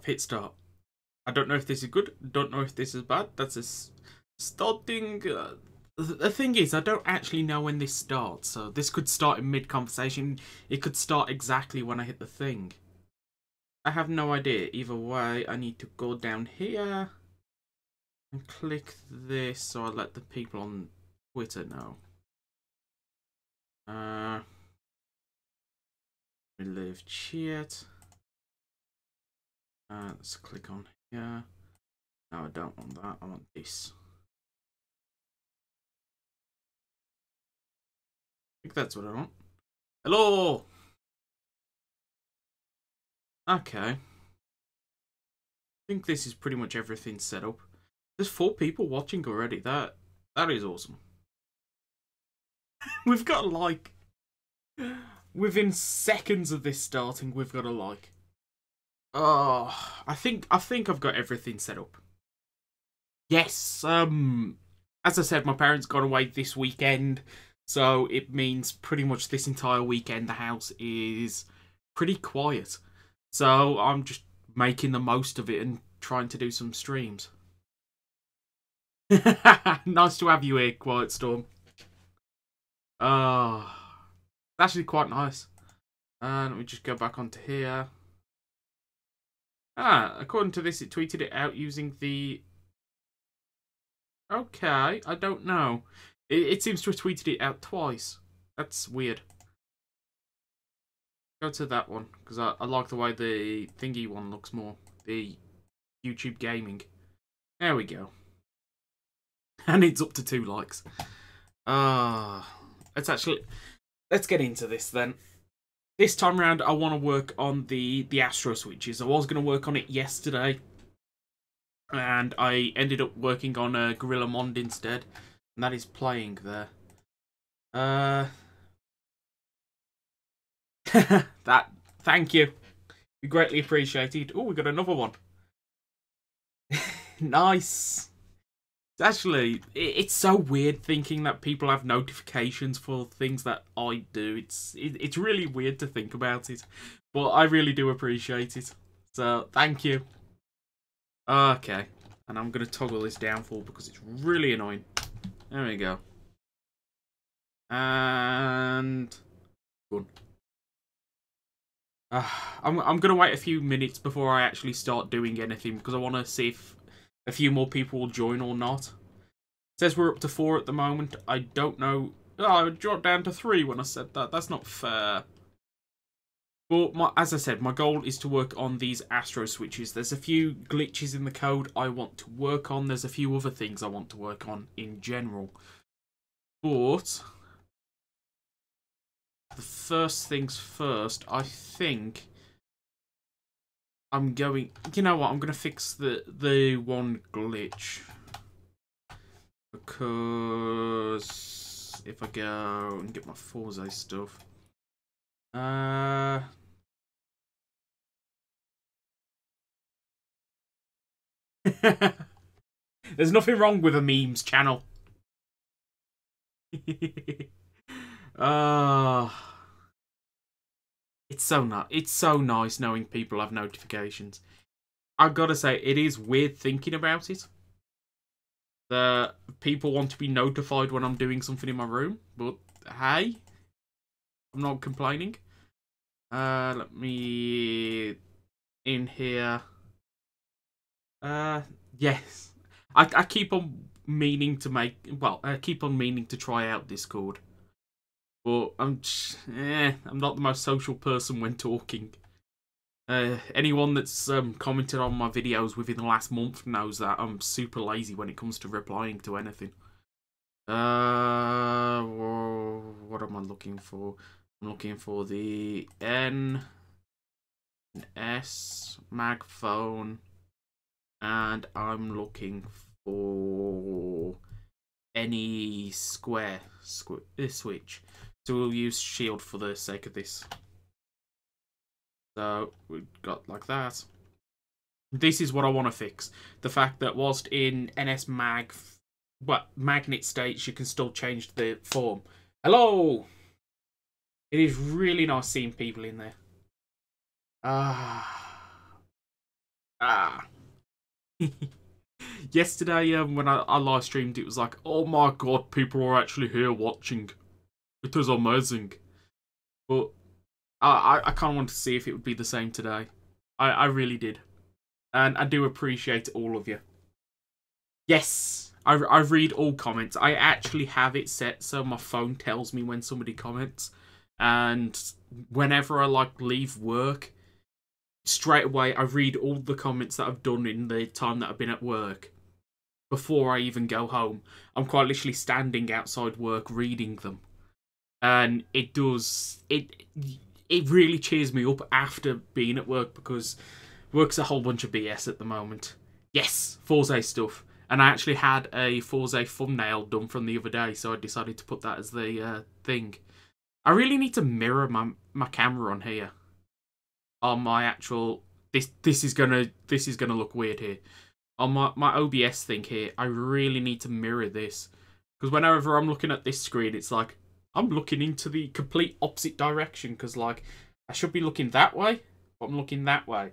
I've hit start. I don't know if this is good. Don't know if this is bad. That's a starting. The thing is, I don't actually know when this starts. So this could start in mid-conversation. It could start exactly when I hit the thing. I have no idea. Either way, I need to go down here and click this so I let the people on Twitter know. Relive chat. Let's click on here. No, I don't want that. I want this. I think that's what I want. Hello! Okay. I think this is pretty much everything set up. There's 4 people watching already. That is awesome. We've got a like. Within seconds of this starting, we've got a like. Oh, I think I've got everything set up. Yes, as I said, my parents got away this weekend, so it means pretty much this entire weekend the house is pretty quiet. So I'm just making the most of it and trying to do some streams. Nice to have you here, Quiet Storm. Oh, it's actually quite nice. Let me just go back onto here. According to this, it tweeted it out using the... Okay, I don't know. It seems to have tweeted it out twice. That's weird. Go to that one, because I like the way the thingy one looks more. The YouTube gaming. There we go. And it's up to 2 likes. Let's get into this then. This time around, I want to work on the Astro switches. I was going to work on it yesterday, and I ended up working on a Gorilla Mond instead, and that is playing there. Thank you. We greatly appreciated. Oh, we got another one. Nice. Actually, it's so weird thinking that people have notifications for things that I do. It's really weird to think about it, but I really do appreciate it. So thank you. Okay, and I'm gonna toggle this down for because it's really annoying. There we go. And good. I'm gonna wait a few minutes before I actually start doing anything because I want to see if a few more people will join or not. It says we're up to 4 at the moment. I don't know. Oh, I dropped down to 3 when I said that. That's not fair. But as I said, my goal is to work on these Astro switches. There's a few glitches in the code I want to work on. There's a few other things I want to work on in general. But the first things first, I think I'm going... You know what? I'm going to fix the one glitch. Because if I go and get my Forza stuff... There's nothing wrong with a memes channel. It's so nice knowing people have notifications. I've got to say, it is weird thinking about it. That people want to be notified when I'm doing something in my room, but hey, I'm not complaining. Let me in here. Yes, I keep on meaning to make. Well, I keep on meaning to try out Discord, but I'm not the most social person when talking. Anyone that's commented on my videos within the last month knows that I'm super lazy when it comes to replying to anything. What am I looking for? I'm looking for the NS mag phone, and I'm looking for any square switch. So we'll use shield for the sake of this. So we've got like that. This is what I want to fix. The fact that whilst in NS magnet states, you can still change the form. Hello! It is really nice seeing people in there. Ah. Yesterday, when I live streamed, it was like, oh my god, people are actually here watching. It was amazing. But I kind of want to see if it would be the same today. I really did. And I do appreciate all of you. Yes, I read all comments. I actually have it set so my phone tells me when somebody comments. And whenever I leave work, straight away I read all the comments that I've done in the time that I've been at work. Before I even go home, I'm quite literally standing outside work reading them. And it really cheers me up after being at work, because work's a whole bunch of BS at the moment. Yes, Forza stuff. And I actually had a Forza thumbnail done from the other day, so I decided to put that as the thing. I really need to mirror my camera on here. On my actual... This is gonna look weird here. On my OBS thing here, I really need to mirror this. Because whenever I'm looking at this screen, it's like, I'm looking into the complete opposite direction, because, like, I should be looking that way, but I'm looking that way.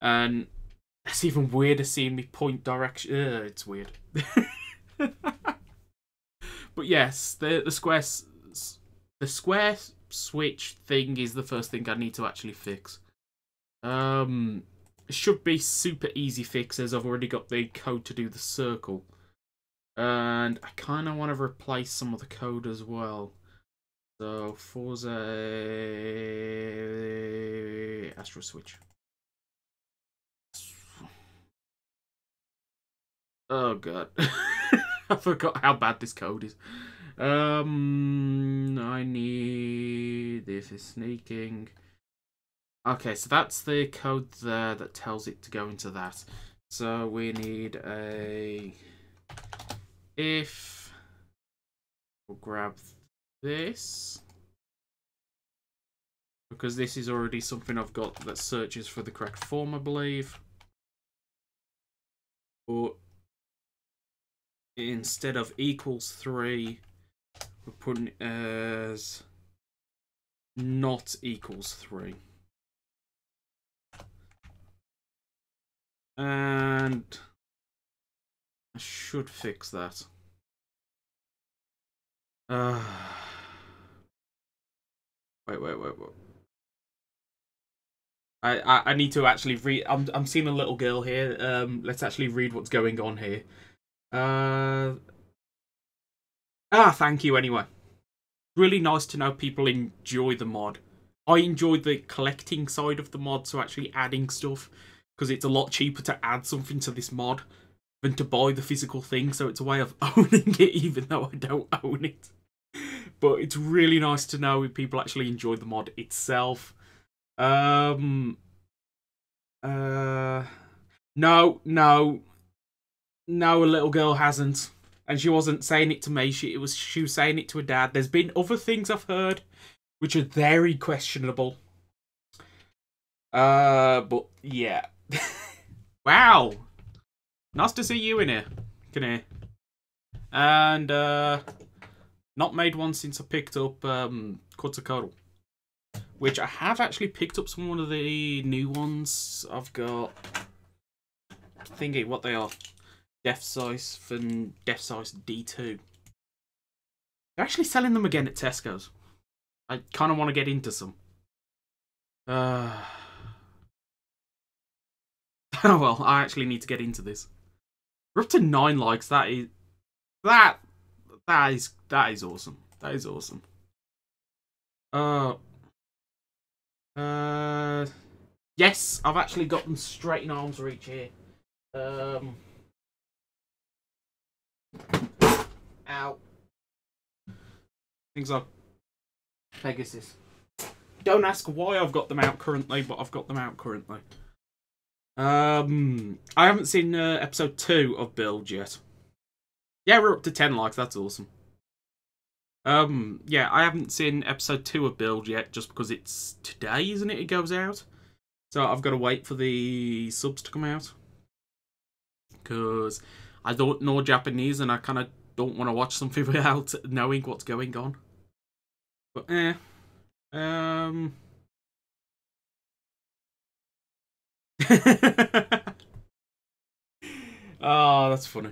And it's even weirder seeing me point direction. It's weird. But yes, the square switch thing is the first thing I need to actually fix. It should be super easy fix, as I've already got the code to do the circle. And I kind of want to replace some of the code as well. So, Forza Astro switch. Oh god. I forgot how bad this code is. I need... This is sneaking. Okay, so that's the code there that tells it to go into that. So we need a... If... We'll grab this. Because this is already something I've got that searches for the correct form, I believe. But instead of equals 3, we're putting it as not equals 3. And I should fix that. Wait. I need to actually read. I'm seeing a little girl here. Let's actually read what's going on here. Thank you anyway. Really nice to know people enjoy the mod. I enjoy the collecting side of the mod, so actually adding stuff, because it's a lot cheaper to add something to this mod than to buy the physical thing, so it's a way of owning it even though I don't own it. But it's really nice to know if people actually enjoy the mod itself. No, a little girl hasn't. And she wasn't saying it to me, she was saying it to her dad. There's been other things I've heard which are very questionable. But yeah. Wow. Nice to see you in here. Come here. And not made one since I picked up Quetzalcoatl, which I have actually picked up one of the new ones. I've got thingy what they are. Death Size and Death Size D2. They're actually selling them again at Tesco's. I kind of want to get into some. Oh well, I actually need to get into this. We're up to 9 likes. That is awesome. That is awesome. Yes, I've actually got them straight in arm's reach here. Ow. Things like Pegasus. Don't ask why I've got them out currently, but I've got them out currently. I haven't seen episode 2 of Build yet. Yeah, we're up to 10 likes, that's awesome. Yeah, I haven't seen episode 2 of Build yet, just because it's today, isn't it? It goes out. So I've got to wait for the subs to come out. Because I don't know Japanese, and I kind of don't want to watch something without knowing what's going on. But, Oh, that's funny.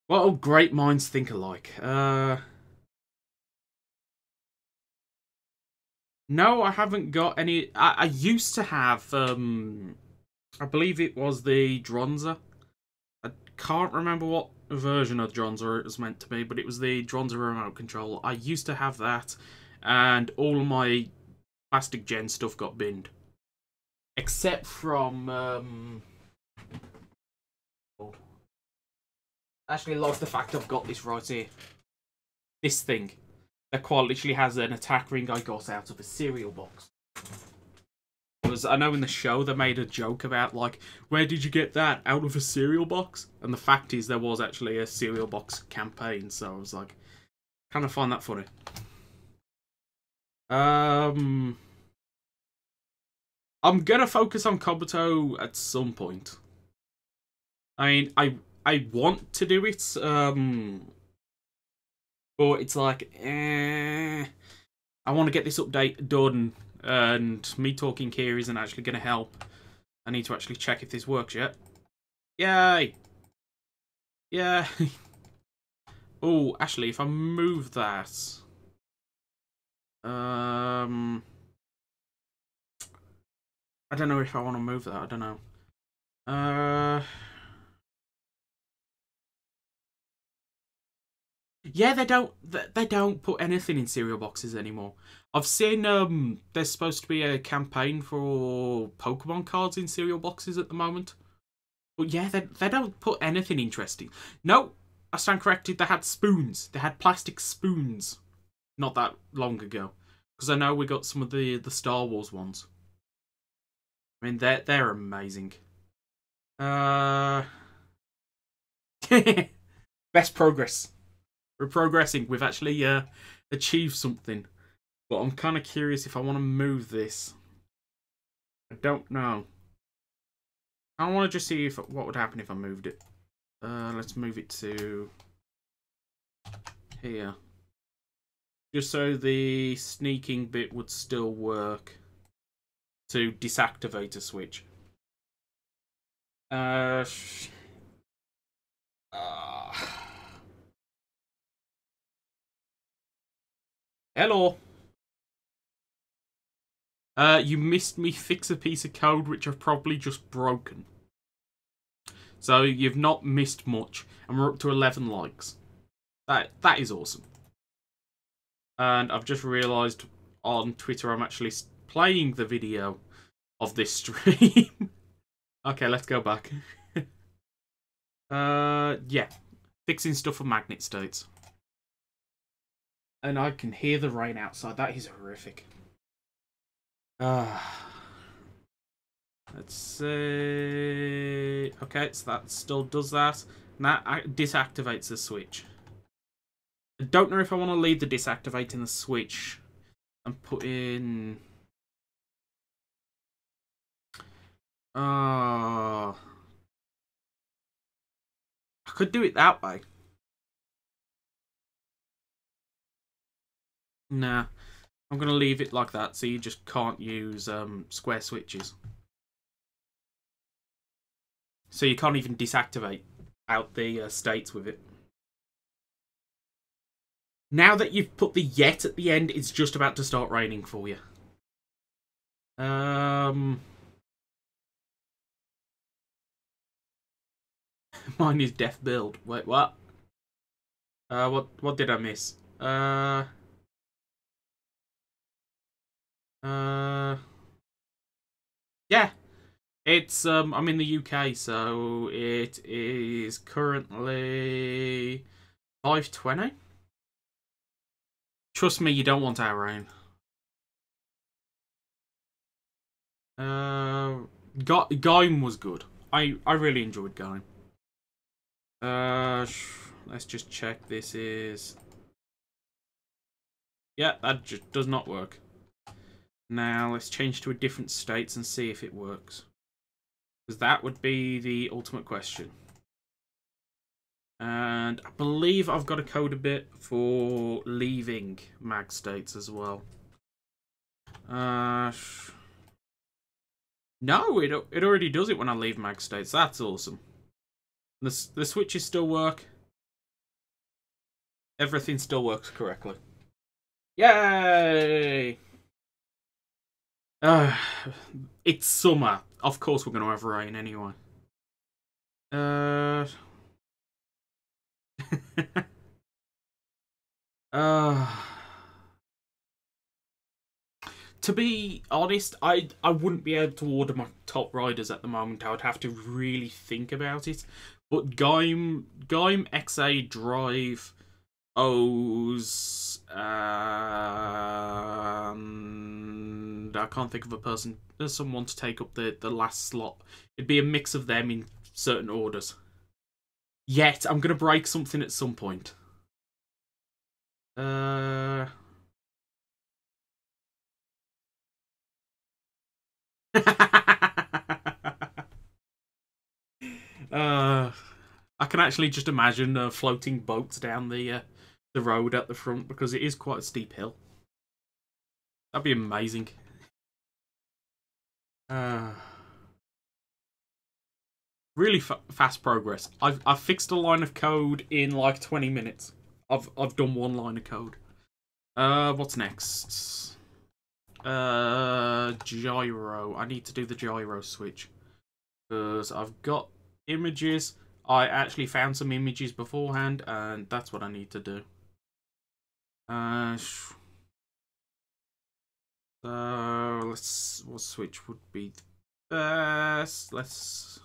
Well, great minds think alike. No, I haven't got any. I used to have, I believe it was the Dronza. I can't remember what version of Dronza it was meant to be, but it was the Dronza remote control. I used to have that, and all of my plastic gen stuff got binned. Except from, actually, I love the fact I've got this right here. This thing. That quite literally has an attack ring I got out of a cereal box. Because I know in the show they made a joke about, like, where did you get that? Out of a cereal box? And the fact is there was actually a cereal box campaign, so I was like, kind of find that funny. I'm gonna focus on Kabuto at some point. I mean, I want to do it, but it's like, I want to get this update done, and me talking here isn't actually going to help. I need to actually check if this works yet. Yay! Yeah. Oh, actually, if I move that, I don't know if I want to move that. I don't know. Yeah, they don't put anything in cereal boxes anymore. I've seen there's supposed to be a campaign for Pokemon cards in cereal boxes at the moment. But yeah, they don't put anything interesting. No, I stand corrected, they had spoons. They had plastic spoons not that long ago. Because I know we got some of the Star Wars ones. I mean, they're amazing. Best progress. We're progressing. We've actually achieved something. But I'm kind of curious if I want to move this. I don't know. I want to just see what would happen if I moved it. Let's move it to here. Just so the sneaking bit would still work to deactivate a switch. Hello. You missed me fix a piece of code which I've probably just broken. So you've not missed much, and we're up to 11 likes. That is awesome. And I've just realised on Twitter I'm actually playing the video of this stream. Okay, let's go back. Yeah. Fixing stuff for magnet states. And I can hear the rain outside. That is horrific. Let's see. Okay, so that still does that. And that disactivates the switch. I don't know if I want to leave the disactivating the switch and put in... I could do it that way. Nah. I'm going to leave it like that so you just can't use square switches. So you can't even deactivate out the states with it. Now that you've put the yet at the end, it's just about to start raining for you. Mine is death build. Wait, what? What did I miss? Yeah. It's I'm in the UK, so it is currently 5:20. Trust me, you don't want our rain. Gyro was good. I really enjoyed Gyro. Let's just check. This is... Yeah, that just does not work. Now let's change to a different states and see if it works. Because that would be the ultimate question. And I believe I've got a code a bit for leaving mag states as well. No, it already does it when I leave mag states. That's awesome. The switches still work. Everything still works correctly. Yay! Uh, it's summer. Of course we're going to have rain anyway. uh, to be honest, I wouldn't be able to order my top riders at the moment. I would have to really think about it. But Gaim XA Drive O's and I can't think of a person. There's someone to take up the last slot. It'd be a mix of them in certain orders. Yet I'm gonna break something at some point. I can actually just imagine floating boats down the road at the front because it is quite a steep hill. That'd be amazing. Really fast progress. I've fixed a line of code in like 20 minutes. I've done one line of code. What's next? Gyro. I need to do the gyro switch because I've got images. I actually found some images beforehand, and that's what I need to do. So what switch would be the best? Let's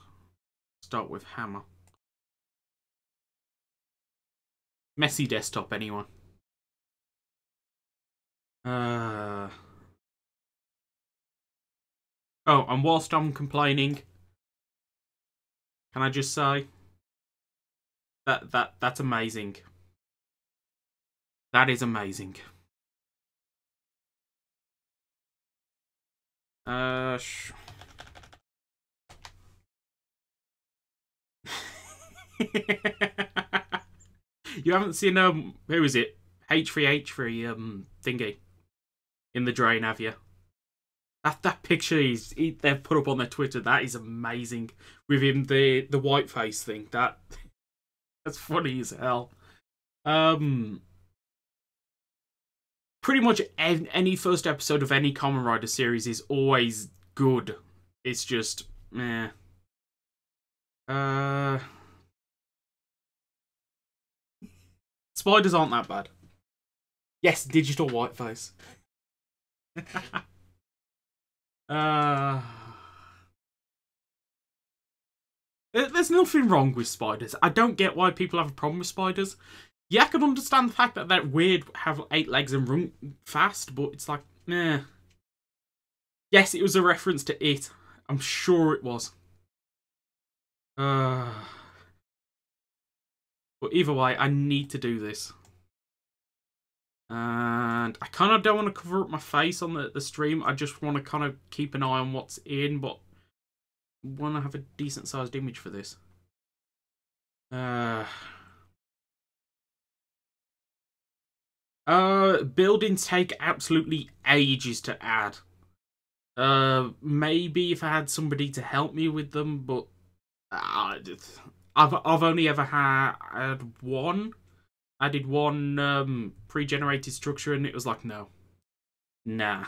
start with hammer. Messy desktop, anyway. Oh, and whilst I'm complaining, can I just say that's amazing. That is amazing. You haven't seen who is it? H3H3 thingy in the drain, have you? That picture they've put up on their Twitter, that is amazing. With him the white face thing. That's funny as hell. Pretty much any first episode of any Kamen Rider series is always good. It's just meh. Spiders aren't that bad. Yes, digital whiteface. There's nothing wrong with spiders. I don't get why people have a problem with spiders. Yeah, I can understand the fact that they're weird, have 8 legs and run fast, but it's like, meh. Yes, it was a reference to It. I'm sure it was. But either way, I need to do this. And I kind of don't want to cover up my face on the stream. I just want to kind of keep an eye on what's in, but want to have a decent sized image for this. Buildings take absolutely ages to add. Maybe if I had somebody to help me with them, but I've only ever had one. I did one pre-generated structure, and it was like, no, nah.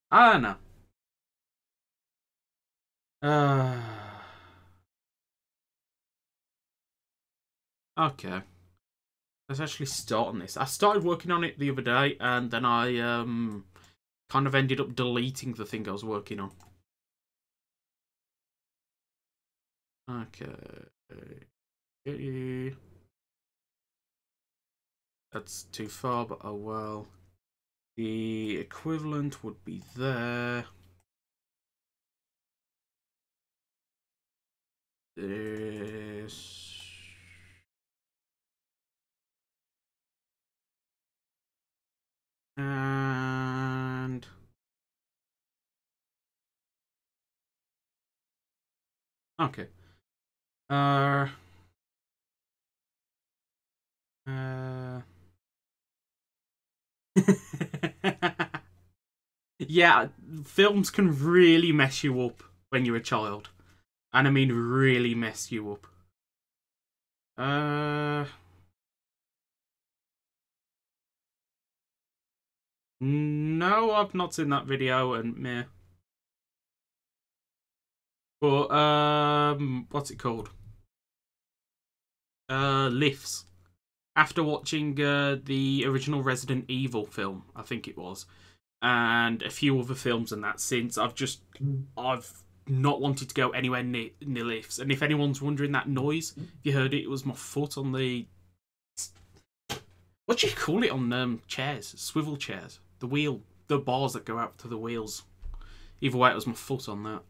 I don't know. Okay. Let's actually start on this. I started working on it the other day, and then I kind of ended up deleting the thing I was working on. Okay. That's too far, but oh well. The equivalent would be there. This. And Okay. Uh... Yeah, films can really mess you up when you're a child. And I mean really mess you up. No, I've not seen that video, and meh. But, what's it called? Lifts. After watching the original Resident Evil film, I think it was, and a few other films and that since, I've not wanted to go anywhere near lifts. And if anyone's wondering that noise, if you heard it, it was my foot on the... What do you call it on chairs? Swivel chairs. The bars that go out to the wheels. Either way, it was my foot on that.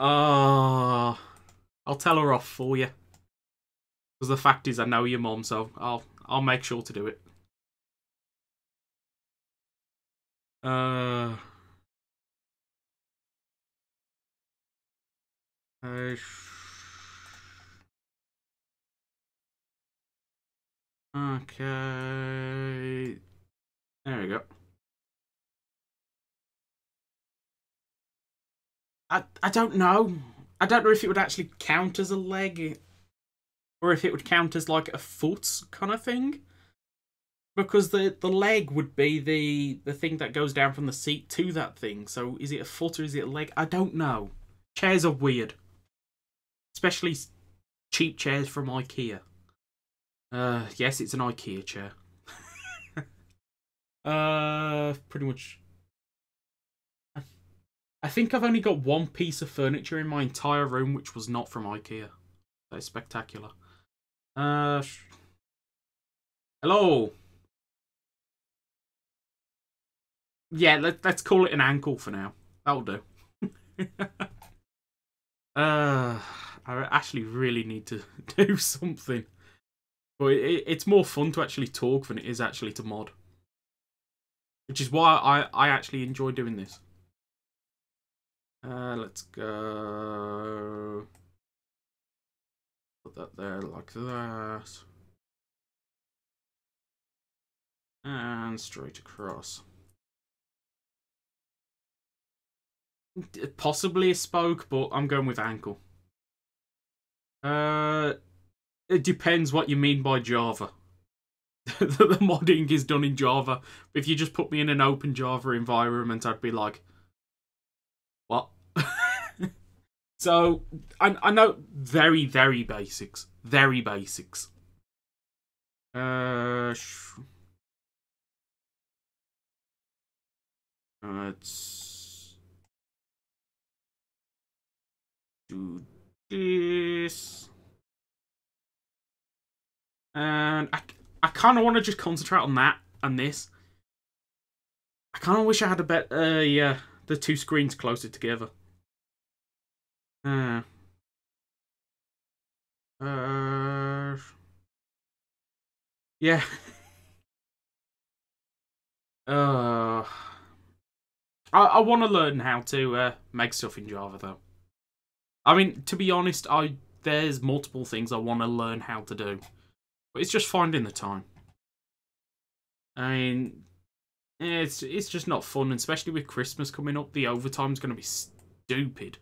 Oh, I'll tell her off for you. Because the fact is, I know your mum, so I'll make sure to do it. Okay. There we go. I don't know. I don't know if it would actually count as a leg, or if it would count as like a foot kind of thing. Because the leg would be the thing that goes down from the seat to that thing. So is it a foot or is it a leg? I don't know. Chairs are weird. Especially cheap chairs from IKEA. Yes, it's an IKEA chair. Pretty much. I think I've only got one piece of furniture in my entire room which was not from IKEA. That is spectacular. Hello. Yeah, let's call it an ankle for now. That'll do. I actually really need to do something. But it's more fun to actually talk than it is actually to mod. Which is why I actually enjoy doing this. Let's go. Put that there like that. And straight across. Possibly a spoke, but I'm going with ankle. It depends what you mean by Java. The modding is done in Java. If you just put me in an open Java environment, I'd be like, what? So, I know very, very basics. Very basics. Let's do this. And I kind of want to just concentrate on that and this. I kind of wish I had a better, yeah, the two screens closer together. Yeah. I want to learn how to make stuff in Java, though. I mean, to be honest, there's multiple things I want to learn how to do. But it's just finding the time. I mean, it's just not fun, especially with Christmas coming up. The overtime's going to be stupid.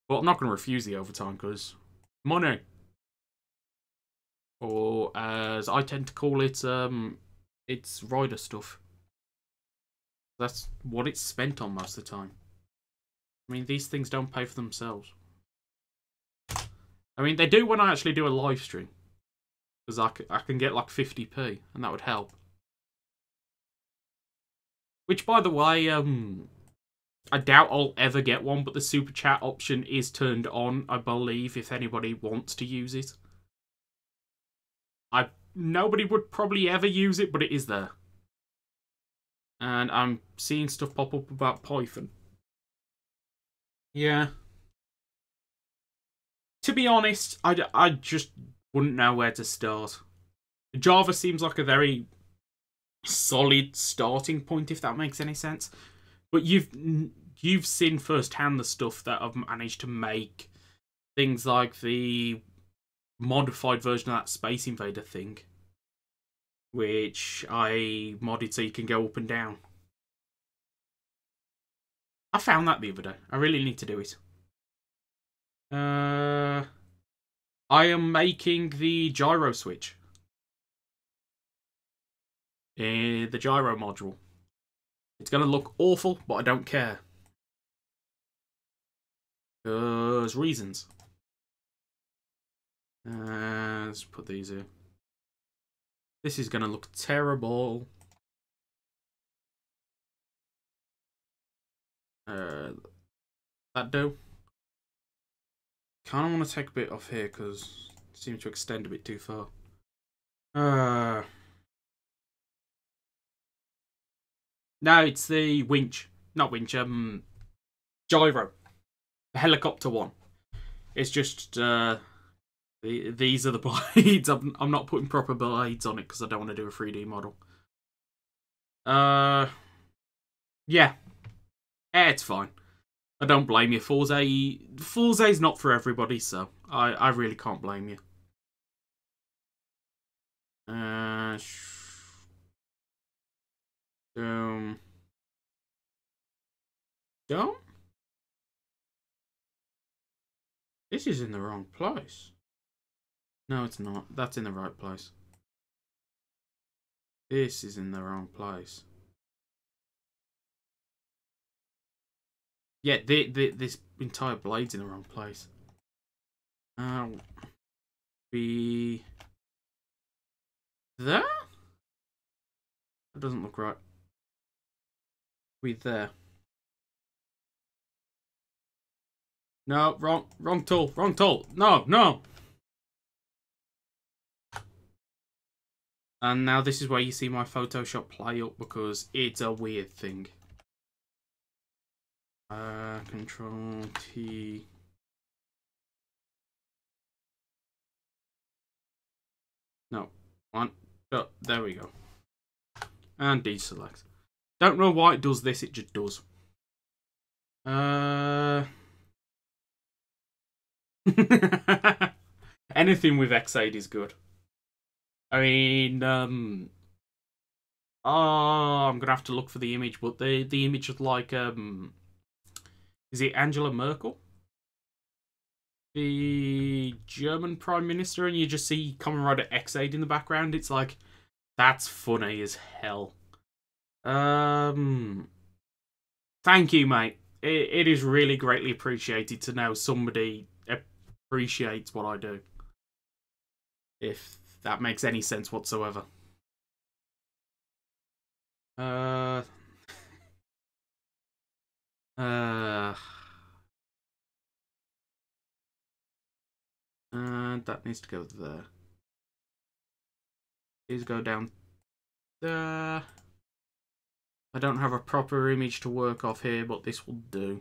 Well, I'm not going to refuse the overtime, because money. Or, as I tend to call it, it's rider stuff. That's what it's spent on most of the time. I mean, these things don't pay for themselves. I mean, they do when I actually do a live stream. Because I can get like 50p, and that would help. Which, by the way, I doubt I'll ever get one, but the super chat option is turned on, I believe, if anybody wants to use it. Nobody would probably ever use it, but it is there. And I'm seeing stuff pop up about Python. Yeah. To be honest, I just wouldn't know where to start. Java seems like a very solid starting point, if that makes any sense. But you've seen firsthand the stuff that I've managed to make. Things like the modified version of that Space Invader thing, which I modded so you can go up and down. I found that the other day. I really need to do it. I am making the gyro switch. The gyro module. It's going to look awful, but I don't care. Because reasons. Let's put these here. This is going to look terrible. That do. Kind of want to take a bit off here because it seems to extend a bit too far. No, it's the winch. Not winch, gyro. The helicopter one. It's just, these are the blades. I'm not putting proper blades on it because I don't want to do a 3D model. Yeah. It's fine. I don't blame you. Forza's not for everybody, so I really can't blame you. Don't? This is in the wrong place. No, it's not. That's in the right place. This is in the wrong place. Yeah, this entire blade's in the wrong place. Be there? That doesn't look right. Be there. No, wrong tool, wrong tool. No. And now this is where you see my Photoshop play up because it's a weird thing. Control T. No, one. Oh, there we go. And deselect. Don't know why it does this, it just does. Anything with X8 is good. I mean, I'm gonna have to look for the image, but the image of like, is it Angela Merkel? The German Prime Minister, and you just see Kamen Rider X8 in the background. It's like, that's funny as hell. Thank you, mate. It is really greatly appreciated to know somebody appreciates what I do. If that makes any sense whatsoever. That needs to go there. These go down there. I don't have a proper image to work off here, but this will do.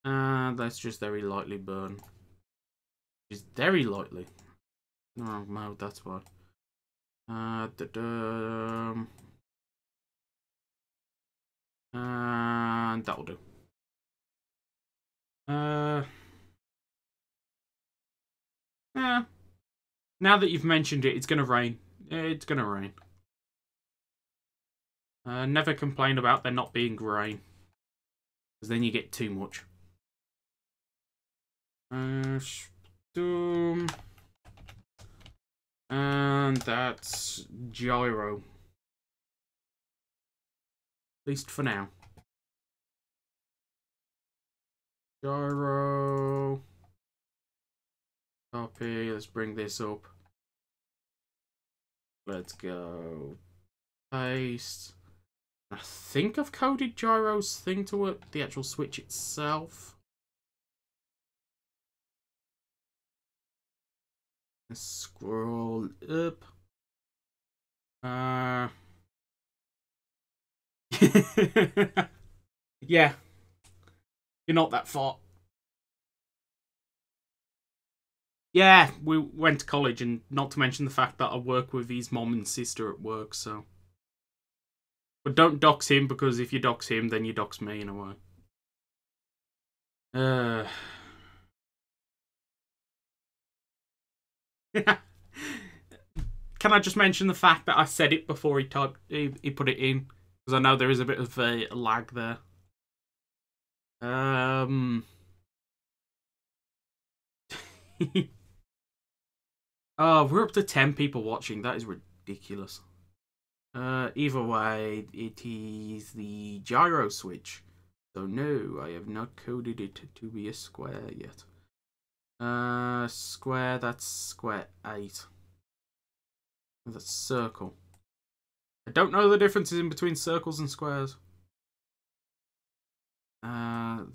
And let's just very lightly burn. Just very lightly. In the wrong mode, that's why. And that'll do. Yeah. Now that you've mentioned it, it's gonna rain. It's gonna rain. Never complain about there not being rain, because then you get too much. And that's Gyro. At least for now. Gyro. Copy. Let's bring this up. Let's go. Paste. I think I've coded Gyro's thing to work, the actual switch itself. Let's scroll up. Yeah. You're not that far. Yeah, we went to college, and not to mention the fact that I work with his mom and sister at work, so. But don't dox him, because if you dox him, then you dox me in a way. Can I just mention the fact that I said it before he put it in? Because I know there is a bit of a lag there. Oh, we're up to 10 people watching. That is ridiculous. Either way, it is the gyro switch. So no, I have not coded it to be a square yet. Square, that's square 8. That's circle. I don't know the differences in between circles and squares. No,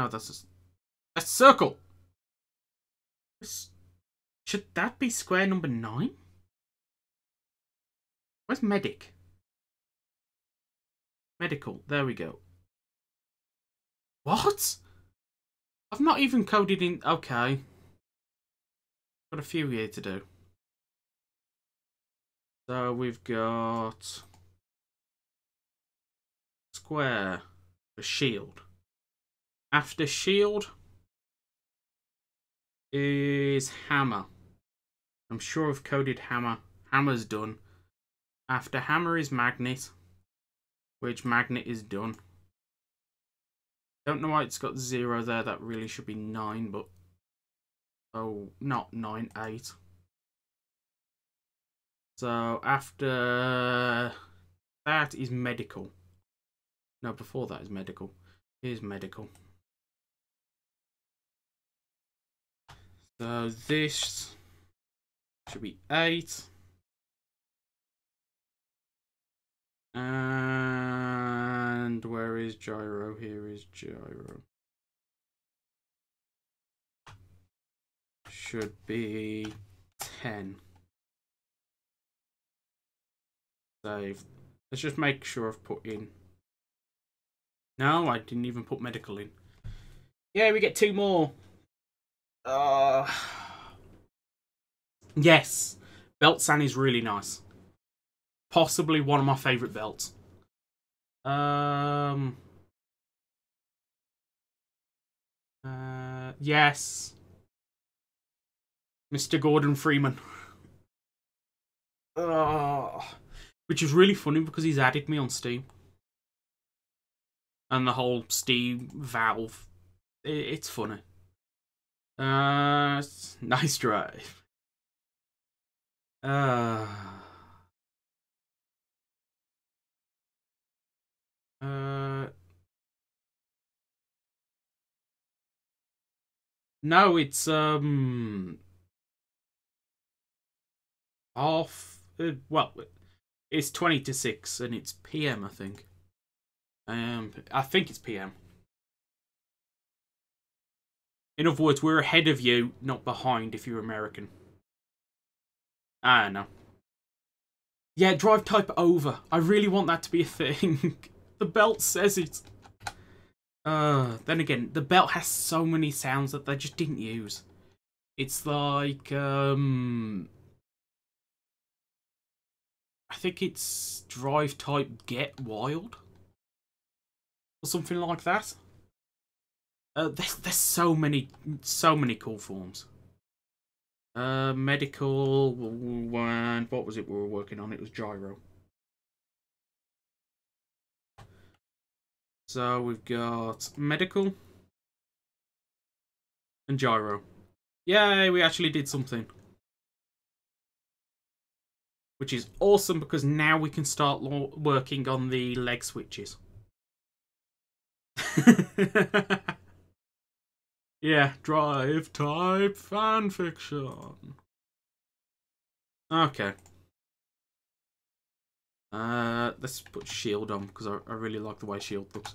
that's circle. Should that be square number 9? Where's medic? Medical. There we go. What? I've not even coded in. Okay. Got a few here to do. So we've got square for shield. After shield is hammer. I'm sure I've coded hammer. Hammer's done. After hammer is magnet, which magnet is done. Don't know why it's got 0 there. That really should be 9, but oh, not 9, 8. So after that is medical. No, before that is medical. Here's medical. So this should be 8. And where is gyro? Here is gyro. Should be 10. Save. Let's just make sure I've put in. No, I didn't even put medical in. Yeah, we get 2 more. Yes. Belt San is really nice. Possibly one of my favourite belts. Yes. Mr. Gordon Freeman. Which is really funny because he's added me on Steam. And the whole Steam Valve. It's funny. Nice drive. No, it's off. Well, it's 20 to 6, and it's PM, I think. I think it's PM. In other words, we're ahead of you, not behind if you're American. I don't know. Yeah, drive type over. I really want that to be a thing. The belt says it. Then again, the belt has so many sounds that they just didn't use. It's like, I think it's drive type get wild. Or something like that. There's so many cool forms. Medical, and what was it we were working on? It was gyro. So we've got medical and gyro. Yay, we actually did something. Which is awesome because now we can start working on the leg switches. Yeah, drive type fanfiction. Okay. Let's put shield on because I really like the way shield looks.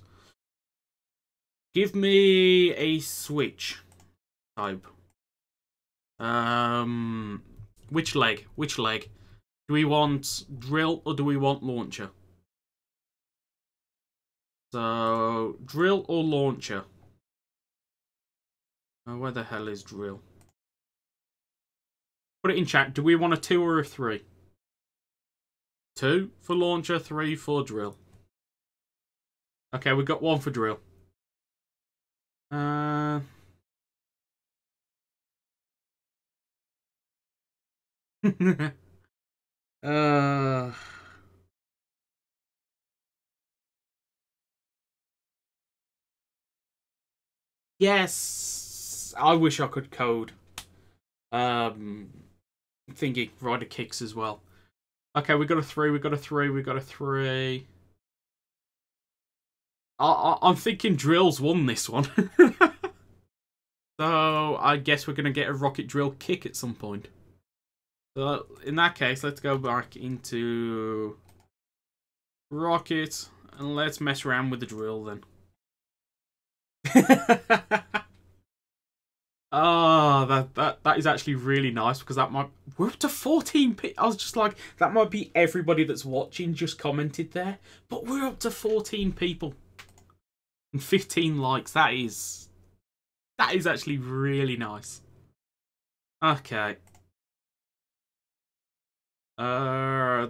Give me a switch type. Which leg? Which leg? Do we want drill or do we want launcher? So, drill or launcher? Oh, where the hell is drill? Put it in chat. Do we want a 2 or a 3? 2 for launcher, 3 for drill. Okay, we got 1 for drill. Yes, I wish I could code. Thingy rider kicks as well. Okay, we got a 3. We got a 3. We got a 3. I'm thinking drill's won this one. So I guess we're gonna get a rocket drill kick at some point. So in that case, let's go back into rocket and let's mess around with the drill then. Oh, that is actually really nice because that might... We're up to 14 people. I was just like, that might be everybody that's watching just commented there. But we're up to 14 people. And 15 likes. That is actually really nice. Okay.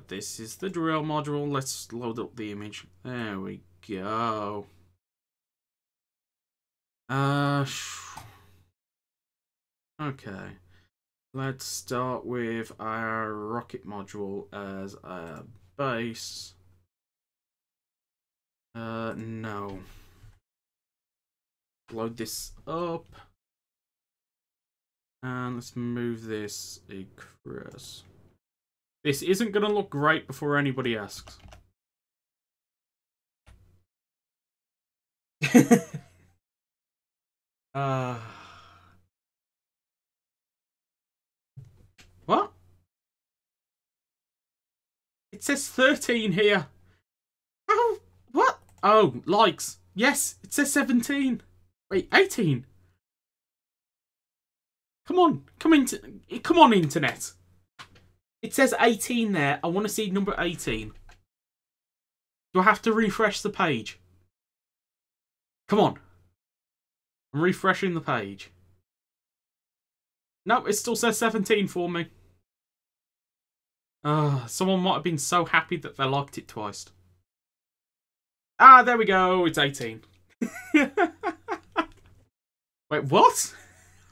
This is the drill module. Let's load up the image. There we go. Okay. Let's start with our rocket module as a base. No. Load this up. And let's move this across. This isn't going to look great before anybody asks. What? It says 13 here. Oh, what? Oh, likes. Yes, it says 17. Wait, 18. Come on, come on, internet. It says 18 there. I want to see number 18. Do I have to refresh the page? Come on. I'm refreshing the page. No, it still says 17 for me. Someone might have been so happy that they liked it twice. Ah, there we go. It's 18. Wait, what?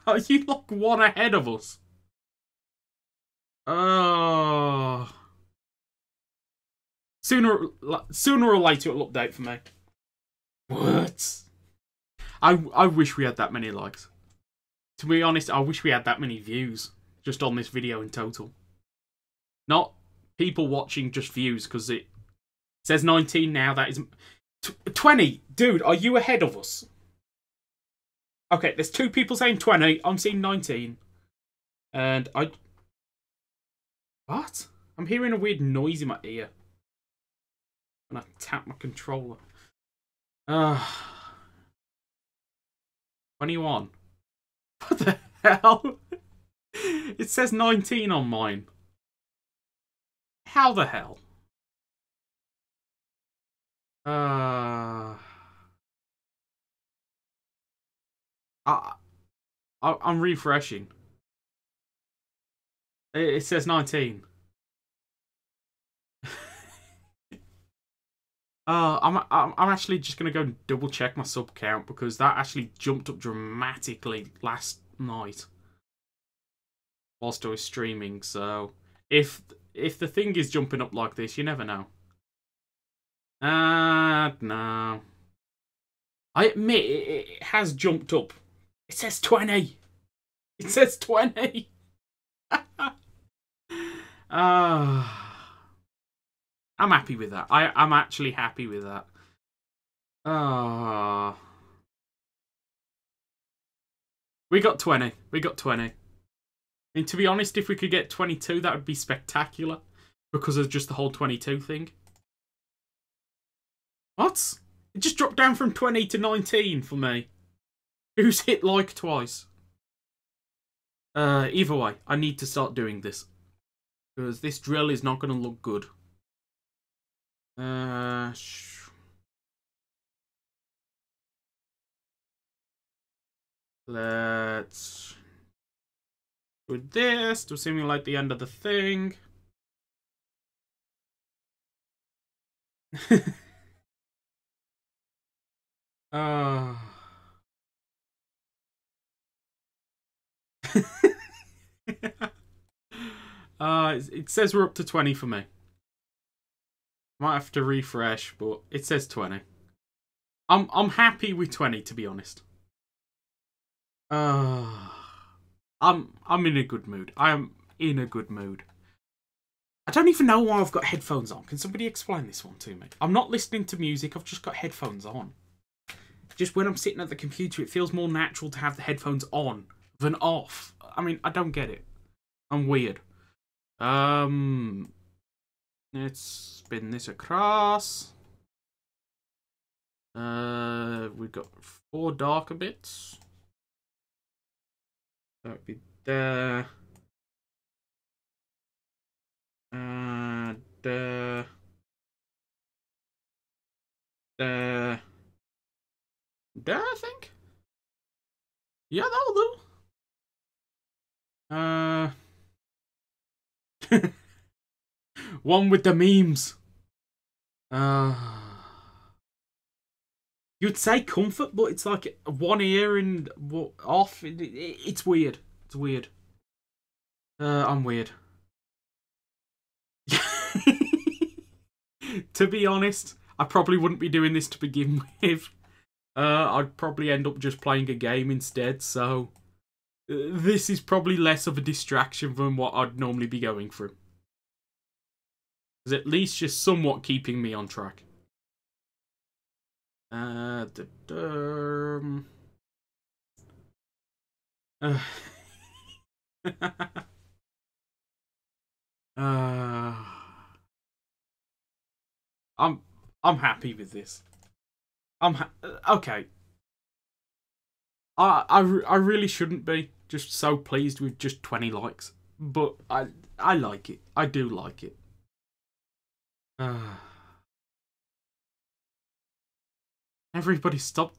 Oh, you look 1 ahead of us. Sooner or later it'll update for me. What? I wish we had that many likes. To be honest, I wish we had that many views just on this video in total. Not people watching, just views, because it says 19 now. That is 20. Dude, are you ahead of us? Okay, there's 2 people saying 20. I'm seeing 19. And what? I'm hearing a weird noise in my ear. And I tap my controller. 21. What the hell? It says 19 on mine. How the hell? I'm refreshing. It says 19. I'm actually just gonna go and double check my sub count because that actually jumped up dramatically last night whilst I was streaming. So if the thing is jumping up like this, you never know. No. I admit it has jumped up. It says 20. It says 20. I'm happy with that. I'm actually happy with that. We got 20. We got 20. And to be honest, if we could get 22, that would be spectacular. Because of just the whole 22 thing. What? It just dropped down from 20 to 19 for me. Who's hit like twice? Either way, I need to start doing this. Because this drill is not going to look good. Let's with this to simulate the end of the thing. uh... it says we're up to 20 for me. Might have to refresh, but it says 20. I'm happy with 20, to be honest. I'm in a good mood. I am in a good mood. I don't even know why I've got headphones on. Can somebody explain this one to me? I'm not listening to music. I've just got headphones on. Just when I'm sitting at the computer, it feels more natural to have the headphones on than off. I mean, I don't get it. I'm weird. Let's spin this across. We've got 4 darker bits. That would be there. There. There, I think. Yeah, that'll do. One with the memes. You'd say comfort, but it's like one ear and off. It's weird. It's weird. I'm weird. To be honest, I probably wouldn't be doing this to begin with. I'd probably end up just playing a game instead, so this is probably less of a distraction than what I'd normally be going through. It's at least just somewhat keeping me on track. I'm happy with this. Okay. I really shouldn't be just so pleased with just 20 likes, but I like it. I do like it. Everybody stop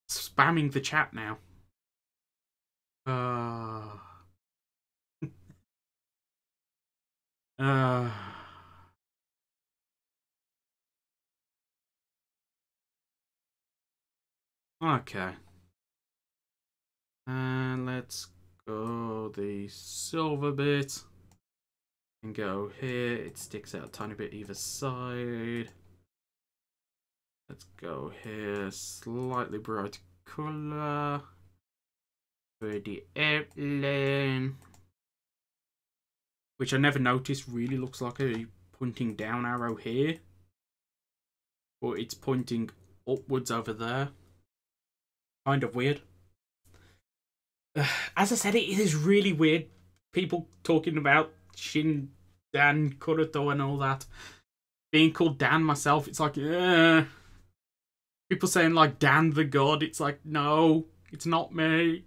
spamming the chat now. Okay. And let's go the silver bit. And go here. It sticks out a tiny bit either side. Let's go here. Slightly bright colour. For the outline. Which I never noticed really looks like a pointing down arrow here. But it's pointing upwards over there. Kind of weird. As I said, it is really weird. People talking about Shin Dan Kuruto and all that. Being called Dan myself, it's like, people saying like Dan the God, it's like, no, it's not me.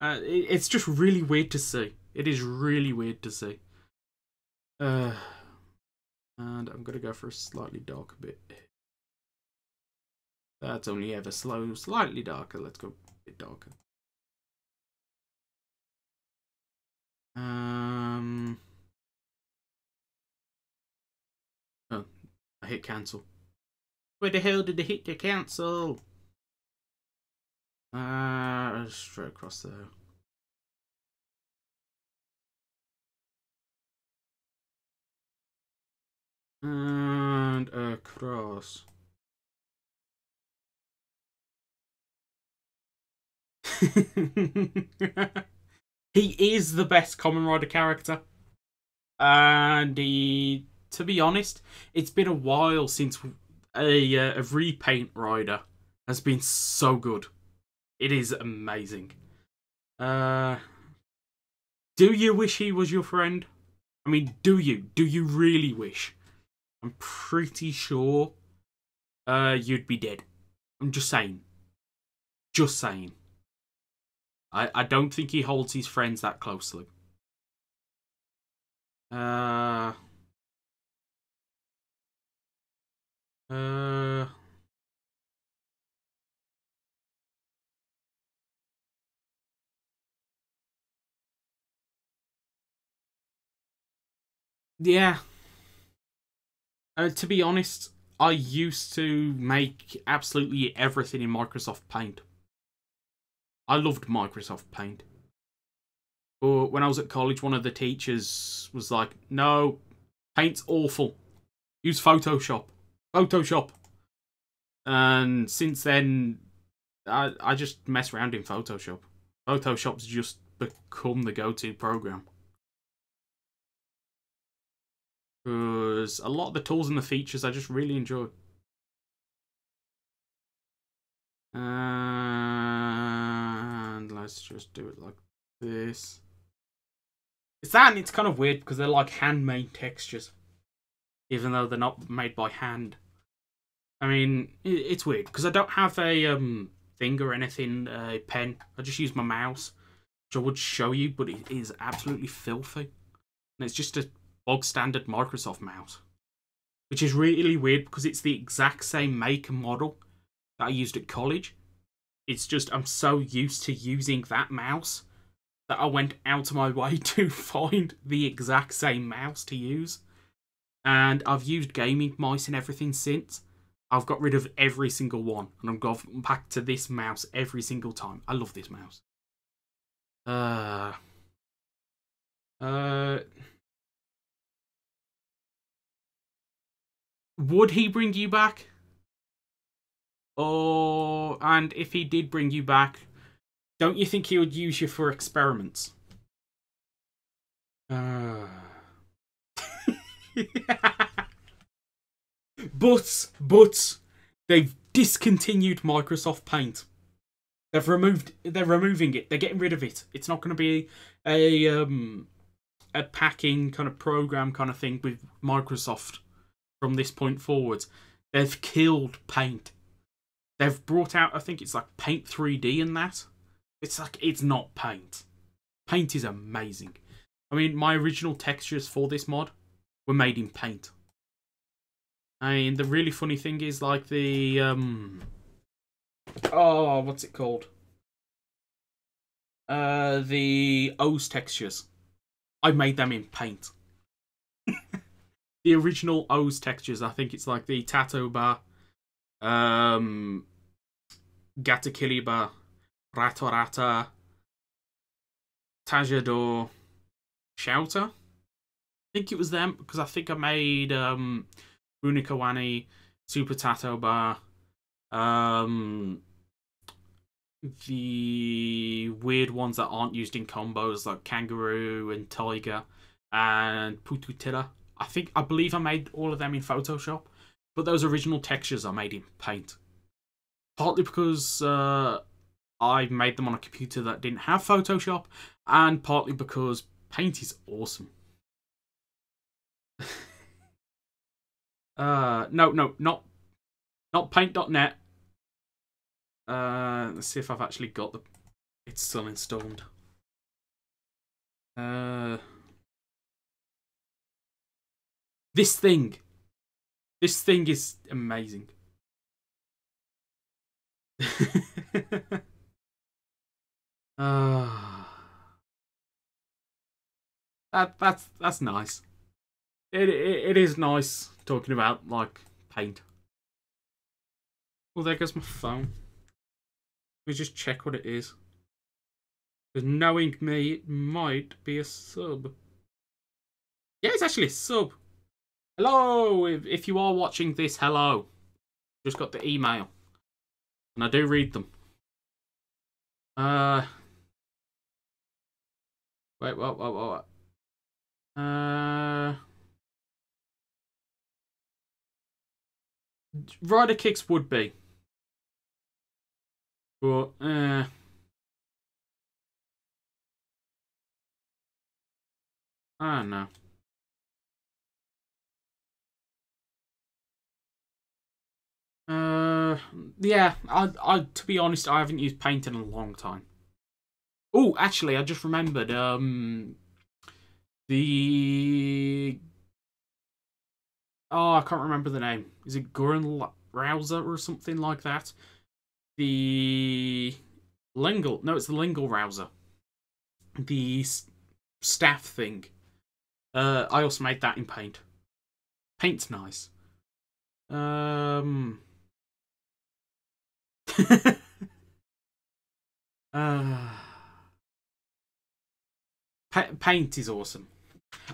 It's just really weird to see. It is really weird to see. And I'm gonna go for a slightly darker bit. That's only ever slow, slightly darker. Let's go a bit darker. Oh, I hit cancel. Where the hell did I hit the cancel? Straight across there. And across. He is the best Kamen Rider character. And to be honest, it's been a while since a repaint rider has been so good. It is amazing. Do you wish he was your friend? I mean, do you? Do you really wish? I'm pretty sure you'd be dead. I'm just saying. Just saying. I don't think he holds his friends that closely. Yeah. To be honest, I used to make absolutely everything in Microsoft Paint. I loved Microsoft Paint. But when I was at college, one of the teachers was like, no, Paint's awful. Use Photoshop. Photoshop. And since then, I just mess around in Photoshop. Photoshop's just become the go-to program. Because a lot of the tools and the features I just really enjoy. And let's just do it like this. It's that, and it's kind of weird because they're like handmade textures. Even though they're not made by hand. I mean, it's weird because I don't have a thing or anything, a pen. I just use my mouse, which I would show you, but it is absolutely filthy. And it's just a bog standard Microsoft mouse, which is really weird because it's the exact same make and model that I used at college. It's just I'm so used to using that mouse that I went out of my way to find the exact same mouse to use. And I've used gaming mice and everything since. I've got rid of every single one, and I'm going back to this mouse every single time. I love this mouse. Would he bring you back? Or, and if he did bring you back, don't you think he would use you for experiments? But they've discontinued Microsoft Paint. They're removing it. They're getting rid of it. It's not going to be a packing kind of program kind of thing with Microsoft from this point forward. They've killed Paint. They've brought out, I think it's like Paint 3D and that. It's like, it's not Paint. Paint is amazing. I mean, my original textures for this mod were made in Paint. I mean, the really funny thing is like the, oh, what's it called? The O's textures. I made them in Paint. The original O's textures, I think it's like the Tato Bar, Gatakiliba, Ratorata, Tajador, Shouter. I think it was them, because I think I made Unikawani, Super Tato Bar, the weird ones that aren't used in combos, like Kangaroo and Tiger, and Pututilla. I believe I made all of them in Photoshop, but those original textures I made in Paint. Partly because I made them on a computer that didn't have Photoshop, and partly because Paint is awesome. No, not paint.net. Let's see if I've actually got the... It's still installed. This thing is amazing. That's nice. It is nice talking about like Paint. Well, there goes my phone. Let me just check what it is. Because knowing me, it might be a sub. Yeah, it's actually a sub. Hello, if you are watching this, hello. Just got the email. And I do read them. Wait, what? Rider kicks would be. But, I don't know. Yeah, I to be honest, I haven't used Paint in a long time. Oh, actually, I just remembered, the... Oh, I can't remember the name. Is it Gurren Rouser or something like that? The... Lingle. No, it's the Lingle Rouser. The staff thing. I also made that in Paint. Paint's nice. Paint is awesome.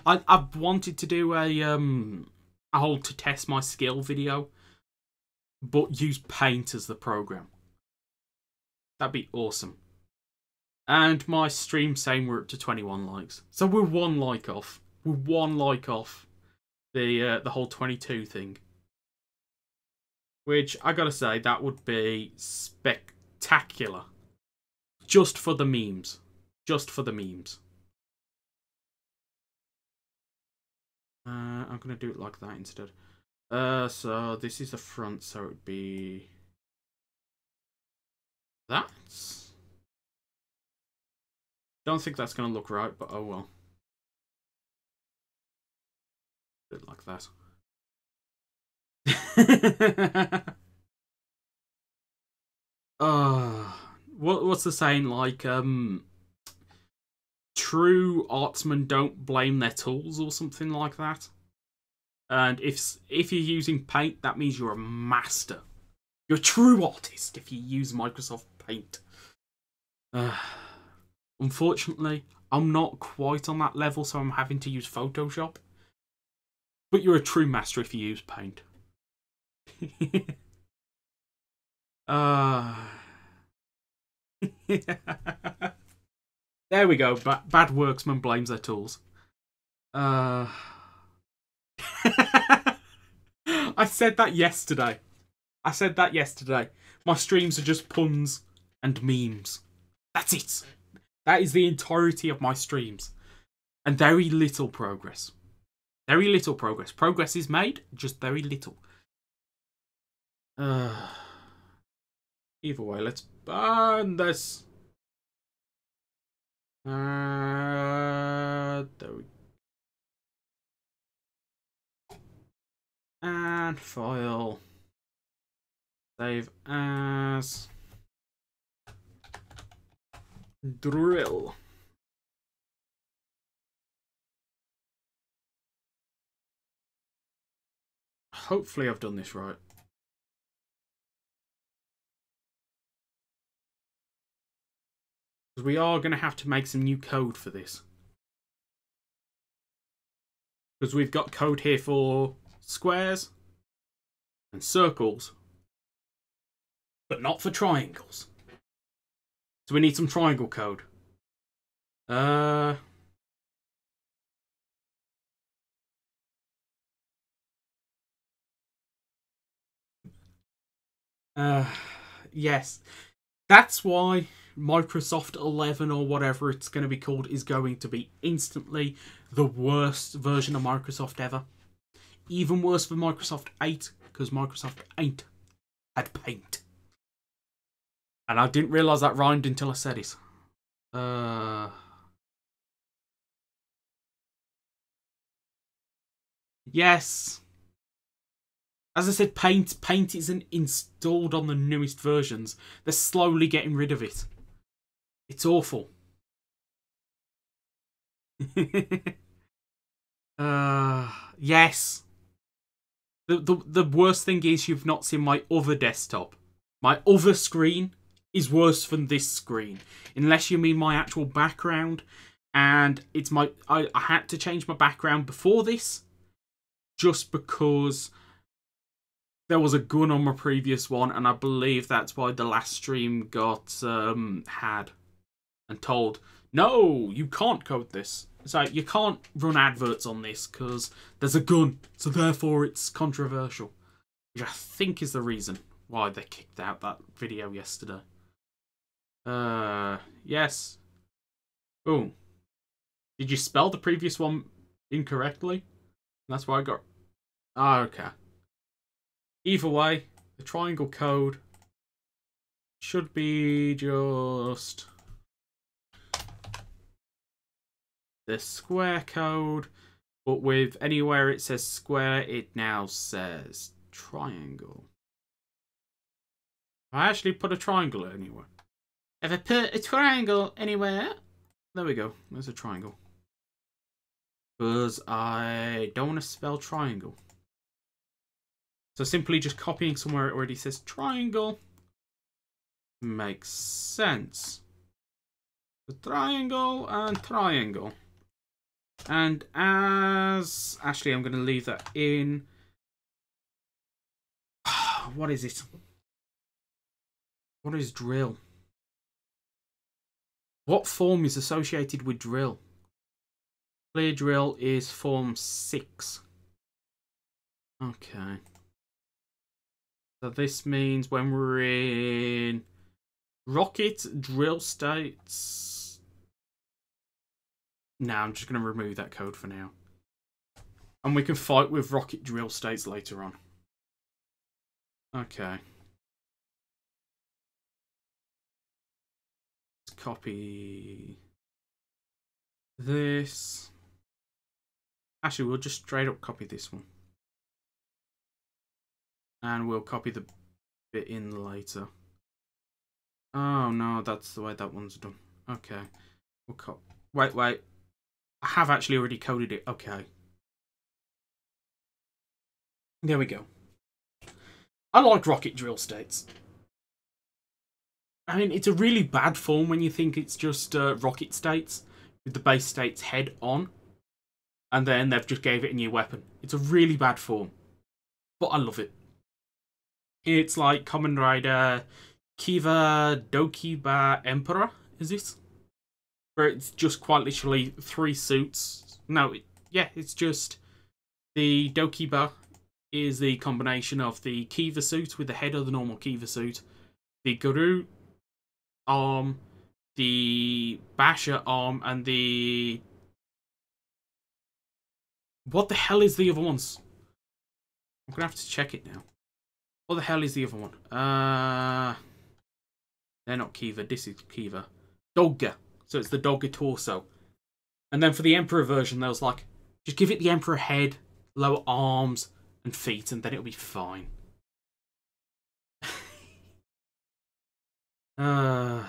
I've wanted to do a whole to test my skill video, but use Paint as the program. That'd be awesome. And my stream saying we're up to 21 likes, so we're 1 like off. We're 1 like off the whole 22 thing. Which I gotta say, that would be spectacular. Just for the memes. Just for the memes. I'm gonna do it like that instead. So this is the front, so it would be that. Don't think that's gonna look right, but oh well. Do it like that. What's the saying? Like, true artsmen don't blame their tools or something like that. And if you're using Paint, that means you're a master. You're a true artist if you use Microsoft Paint. Unfortunately, I'm not quite on that level, so I'm having to use Photoshop. But you're a true master if you use Paint. There we go. Bad worksman blames their tools. I said that yesterday. My streams are just puns and memes. That's it. That is the entirety of my streams. And very little progress. Very little progress. Progress is made, just very little. Either way, let's burn this. There we go. And file. Save as. Drill. Hopefully I've done this right. Because we are going to have to make some new code for this. Because we've got code here for squares and circles, but not for triangles. So we need some triangle code. Yes. That's why Microsoft 11 or whatever it's going to be called is going to be instantly the worst version of Microsoft ever. Even worse than Microsoft 8, because Microsoft 8 had Paint. And I didn't realise that rhymed until I said it. Yes. As I said, Paint isn't installed on the newest versions. They're slowly getting rid of it. It's awful. Yes. The worst thing is you've not seen my other desktop. My other screen is worse than this screen. Unless you mean my actual background. And it's I had to change my background before this. Just because there was a gun on my previous one. And I believe that's why the last stream got had. And told, no, you can't code this. So you can't run adverts on this because there's a gun. So therefore it's controversial. Which I think is the reason why they kicked out that video yesterday. Yes. Oh. Did you spell the previous one incorrectly? That's why I got... Oh, okay. Either way, the triangle code should be just... the square code, but with anywhere it says square, it now says triangle. I actually put a triangle anywhere. If I put a triangle anywhere, there we go. There's a triangle. Because I don't want to spell triangle. So simply just copying somewhere it already says triangle makes sense. The triangle and triangle. And as... Actually, I'm going to leave that in. What is it? What is drill? What form is associated with drill? Clear drill is form 6. Okay. So this means when we're in rocket drill states... No, I'm just going to remove that code for now. And we can fight with rocket drill states later on. Okay. Let's copy this. Actually, we'll just straight up copy this one. And we'll copy the bit in later. Oh no, that's the way that one's done. Okay. We'll wait. I have actually already coded it. Okay. There we go. I like rocket drill states. I mean, it's a really bad form when you think it's just rocket states with the base state's head on. And then they've just gave it a new weapon. It's a really bad form. But I love it. It's like Kamen Rider Kiva Dokiba Emperor, is it? Where it's just quite literally 3 suits. No, yeah, it's just the Dokiba is the combination of the Kiva suit with the head of the normal Kiva suit, the Guru arm, the Basher arm, and the... What the hell is the other ones? I'm gonna have to check it now. What the hell is the other one? They're not Kiva. This is Kiva. Dogga. So it's the Dogga torso. And then for the Emperor version, there was like, just give it the Emperor head, lower arms, and feet, and then it'll be fine. The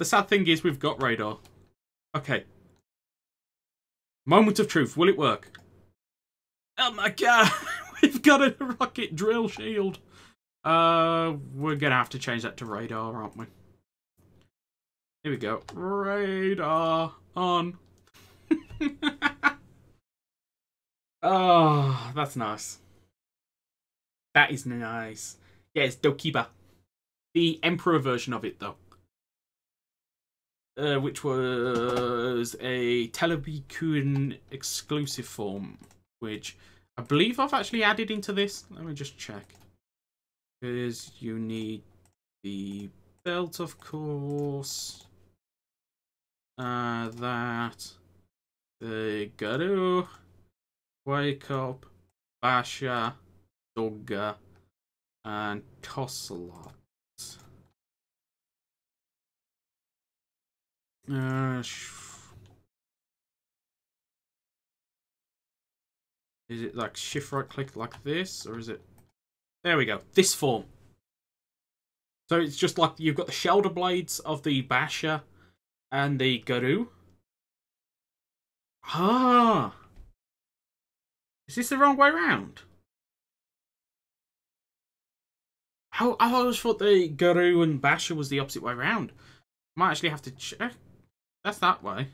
sad thing is we've got radar. Okay. Moment of truth. Will it work? Oh my god! We've got a rocket drill shield. We're gonna have to change that to radar, aren't we? Here we go. Radar on. Oh, that's nice. That is nice. Yeah, it's Dokiba. The Emperor version of it, though. Which was a Telebikun exclusive form, which I believe I've actually added into this. Let me just check. Because you need the belt, of course. That. The Gyro. Wake Up. Basha. Dogga. And Tosslot. Is it like shift right click like this, or is it... There we go. This form. So it's just like you've got the shoulder blades of the Basha and the Guru. Ah! Is this the wrong way around? I always thought the Guru and Basha was the opposite way around. Might actually have to check. That's that way.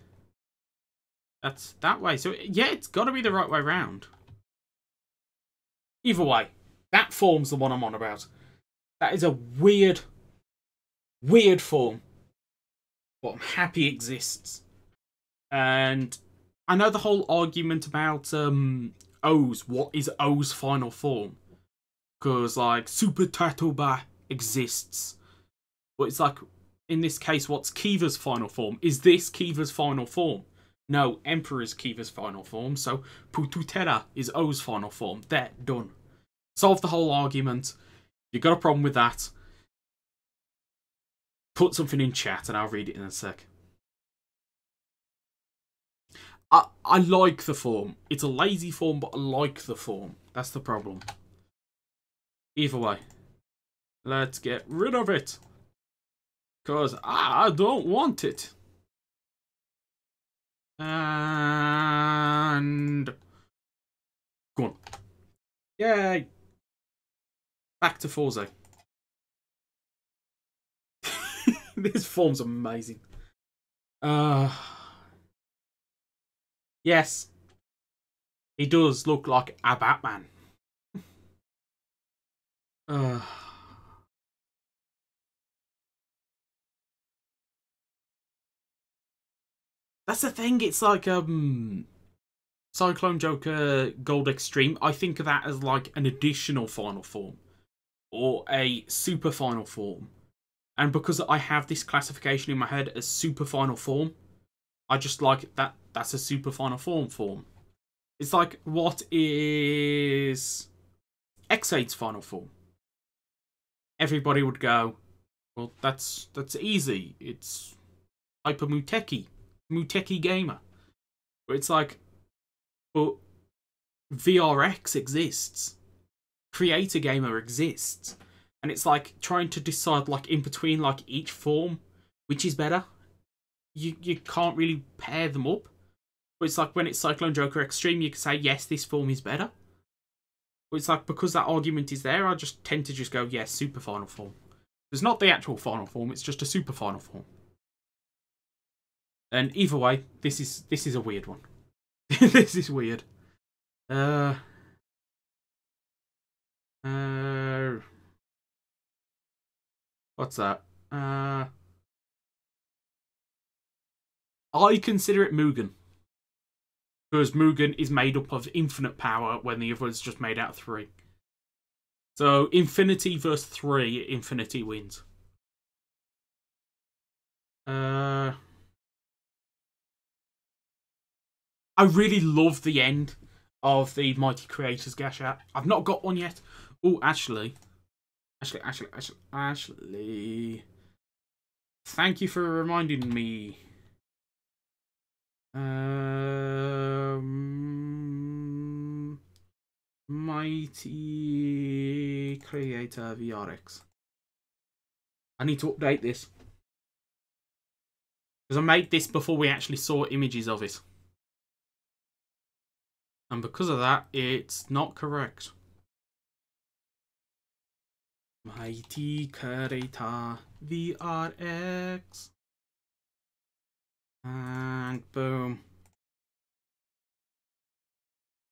That's that way. So, yeah, it's got to be the right way round. Either way, that form's the one I'm on about. That is a weird form. But I'm happy it exists. And I know the whole argument about O's. What is O's final form? Because, like, Super Tatoba exists. But it's like, in this case, what's Kiva's final form? Is this Kiva's final form? No, Emperor's Kiva's final form, so Pututera is O's final form. There, done. Solve the whole argument. You got a problem with that? Put something in chat and I'll read it in a sec. I like the form. It's a lazy form, but I like the form. That's the problem. Either way, let's get rid of it. Because I don't want it. And go on. Yay! Back to Forza. This form's amazing. Yes. He does look like a Batman. That's the thing, it's like Cyclone Joker Gold Extreme. I think of that as like an additional final form. Or a super final form. And because I have this classification in my head as super final form, I just like that that's a super final form. It's like, what is X8's final form? Everybody would go, well, that's easy. It's Hyper Muteki Gamer. But it's like, but VRX exists. Creator Gamer exists. And it's like trying to decide, like, in between, like, each form, which is better. You can't really pair them up. But it's like when it's Cyclone Joker Extreme, you can say, yes, this form is better. But it's like, because that argument is there, I just tend to just go, yes, super final form. It's not the actual final form, it's just a super final form. And either way, this is a weird one. This is weird. What's that? I consider it Mugen. Because Mugen is made up of infinite power when the other is just made out of 3. So, Infinity versus 3, Infinity wins. I really love the end of the Mighty Creators Gashat. I've not got one yet. Oh, actually. Thank you for reminding me. Mighty Creator VRX. I need to update this. Because I made this before we actually saw images of it. And because of that, it's not correct. Mighty Creator VRX. And boom.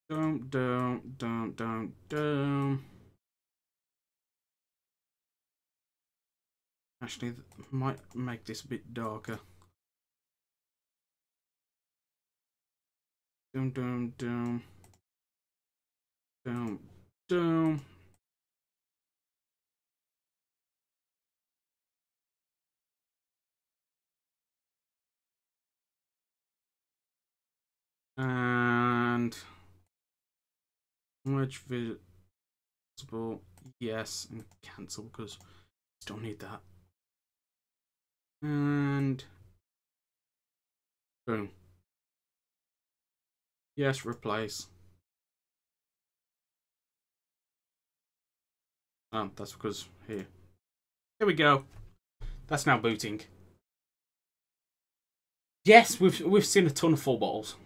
Dum. Actually, might make this a bit darker. Dum. And merge visible, yes, and cancel because I don't need that. And boom. Yes, replace. Oh, that's because here. There we go. That's now booting. Yes, we've seen a ton of full bottles.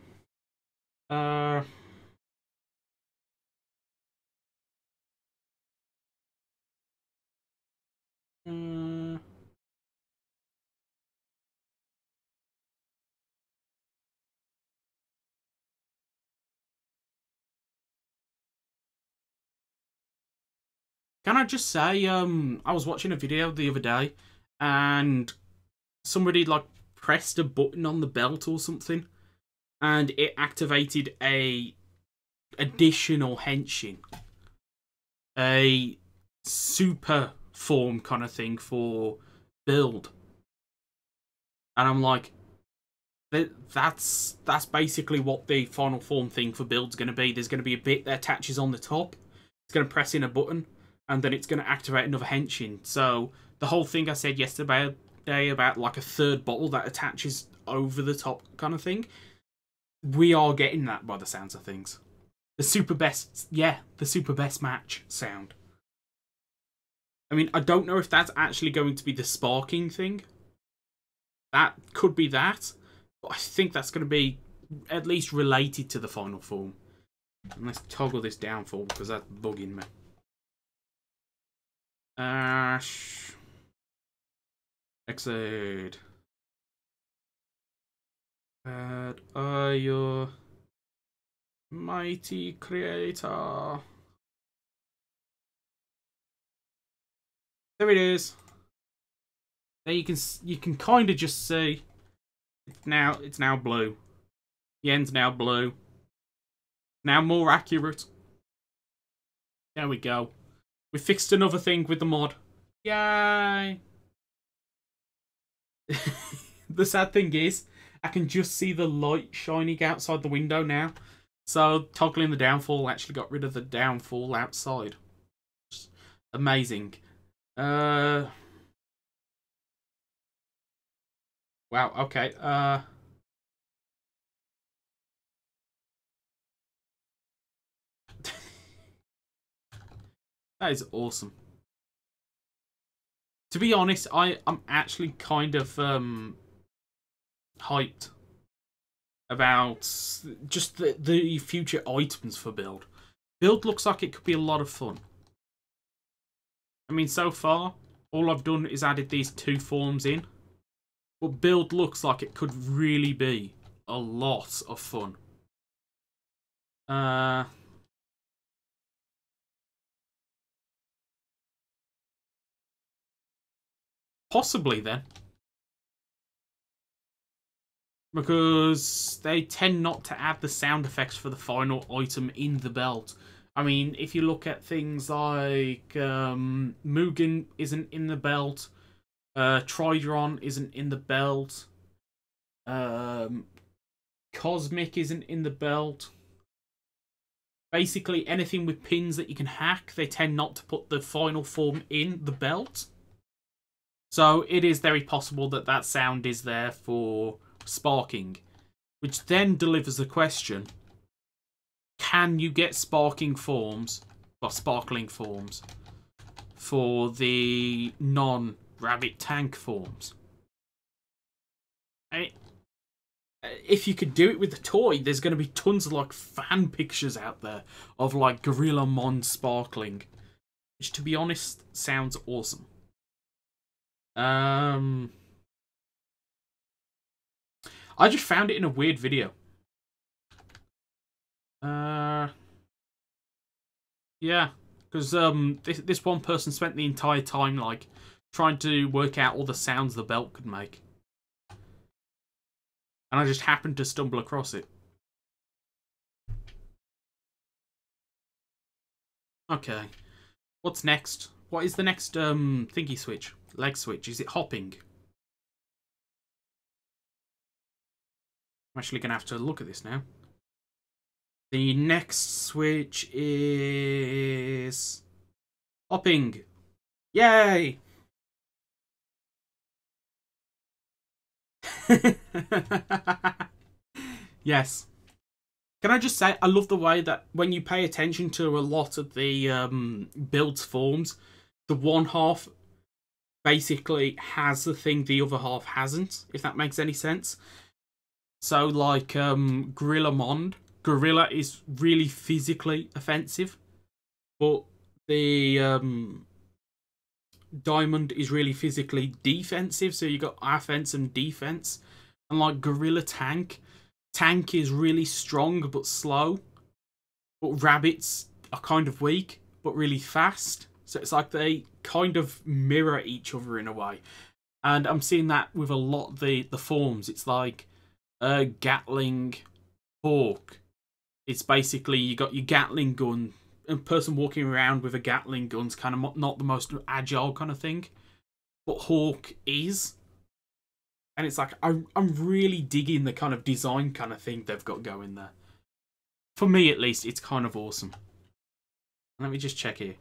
Can I just say, I was watching a video the other day, and somebody like pressed a button on the belt or something, and it activated a additional henshin, a super form kind of thing for build, and I'm like, that's basically what the final form thing for build's going to be. There's going to be a bit that attaches on the top. It's going to press in a button, and then it's going to activate another henshin. So the whole thing I said yesterday about like a third bottle that attaches over the top kind of thing, we are getting that by the sounds of things. The super best match sound. I mean, I don't know if that's actually going to be the sparking thing. That could be that, but I think that's going to be at least related to the final form. And let's toggle this down for because that's bugging me. Exit. Are your mighty creator. There it is. There you can kind of just see it's now blue. The end's now blue. Now more accurate. There we go. We fixed another thing with the mod. Yay! The sad thing is, I can just see the light shining outside the window now. So toggling the downfall actually got rid of the downfall outside. Just amazing. Wow, okay. That is awesome. To be honest, I'm actually kind of hyped about just the future items for build. Build looks like it could be a lot of fun. I mean, so far, all I've done is added these 2 forms in. But build looks like it could really be a lot of fun. Possibly then. Because they tend not to add the sound effects for the final item in the belt. I mean, if you look at things like Mugen isn't in the belt, Tridron isn't in the belt, Cosmic isn't in the belt. Basically, anything with pins that you can hack, they tend not to put the final form in the belt. So it is very possible that that sound is there for sparking, which then delivers the question: can you get sparkling forms for the non-rabbit tank forms? If you could do it with the toy, there's going to be tons of like fan pictures out there of like Gorillamon sparkling, which, to be honest, sounds awesome. I just found it in a weird video. Yeah, because this one person spent the entire time like trying to work out all the sounds the belt could make, and I just happened to stumble across it. Okay, what's next? What is the next thingy switch? Leg switch? Is it hopping? I'm actually gonna have to look at this now. The next switch is hopping. Yay! Yes. Can I just say, I love the way that when you pay attention to a lot of the builds forms, the one half basically has the thing the other half hasn't, if that makes any sense. So, like, Gorillamon. Gorilla is really physically offensive, but the Diamond is really physically defensive, so you got offense and defense. And like Gorilla Tank is really strong but slow, but Rabbits are kind of weak but really fast. So it's like they kind of mirror each other in a way. And I'm seeing that with a lot of the forms. It's like Gatling, Hawk. It's basically you got your Gatling gun. A person walking around with a Gatling gun's kind of not the most agile kind of thing, but Hawk is. And it's like, I'm really digging the kind of design kind of thing they've got going there. For me, at least, it's kind of awesome. Let me just check here.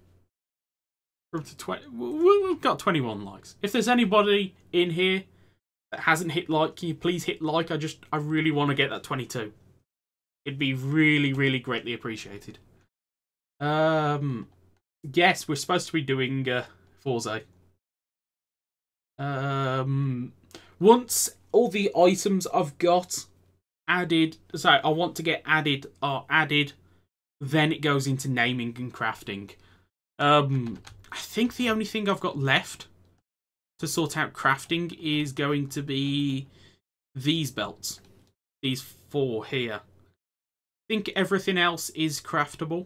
We're up to 20. We've got 21 likes. If there's anybody in here that hasn't hit like, can you please hit like? I really want to get that 22. It'd be really, really greatly appreciated. Yes, we're supposed to be doing Forza. Once all the items I've got added. So I want to get added or added. Then it goes into naming and crafting. I think the only thing I've got left to sort out crafting is going to be these belts. These 4 here. I think everything else is craftable.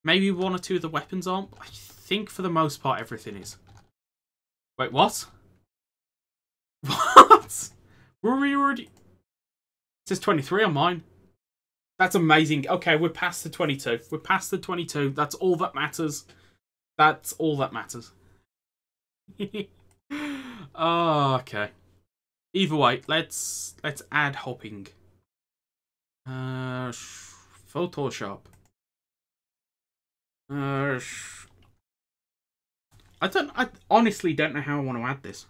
Maybe 1 or 2 of the weapons aren't. I think for the most part everything is. Wait, what? What? Were we already... It says 23 on mine. That's amazing. Okay, we're past the 22. We're past the 22. That's all that matters. That's all that matters. Oh, okay. Either way, let's add hopping. Photoshop. I honestly don't know how I want to add this.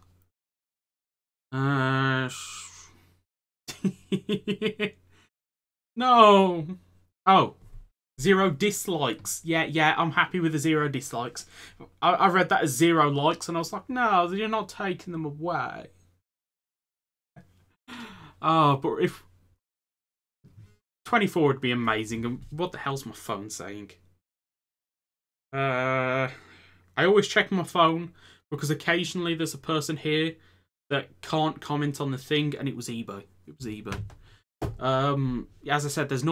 No. Oh. 0 dislikes. Yeah, I'm happy with the 0 dislikes. I read that as 0 likes, and I was like, no, you're not taking them away. Oh, but if 24 would be amazing. And what the hell's my phone saying? I always check my phone because occasionally there's a person here that can't comment on the thing, and it was eBay. It was eBay. As I said, there's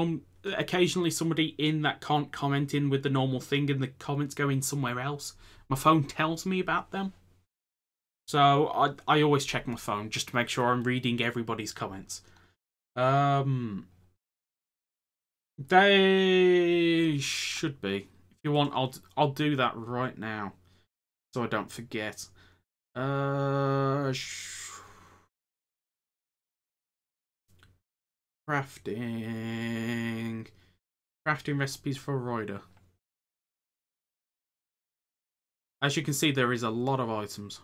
occasionally somebody in that can't comment in with the normal thing, and the comments go in somewhere else. My phone tells me about them, so I always check my phone just to make sure I'm reading everybody's comments. They should be. If you want, I'll do that right now, so I don't forget. Crafting recipes for a rider. As you can see, there is a lot of items.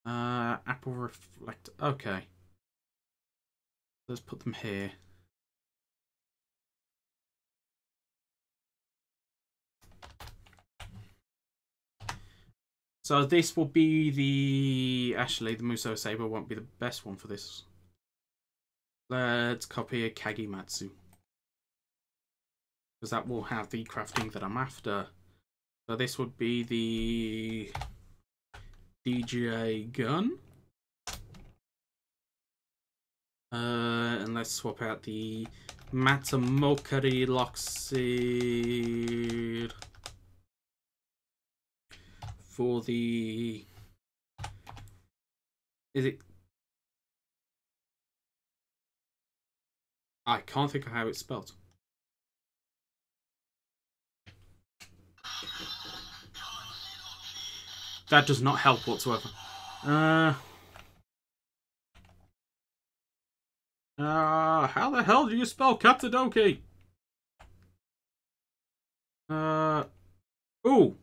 Apple reflect. Okay, let's put them here. So this will be the... Actually, the Muso Saber won't be the best one for this. Let's copy a Kagimatsu, because that will have the crafting that I'm after. So this would be the DJ gun. And let's swap out the Matsumokari Lockseed for the... Is it... I can't think of how it's spelled. That does not help whatsoever. How the hell do you spell Katsudoki? Ooh.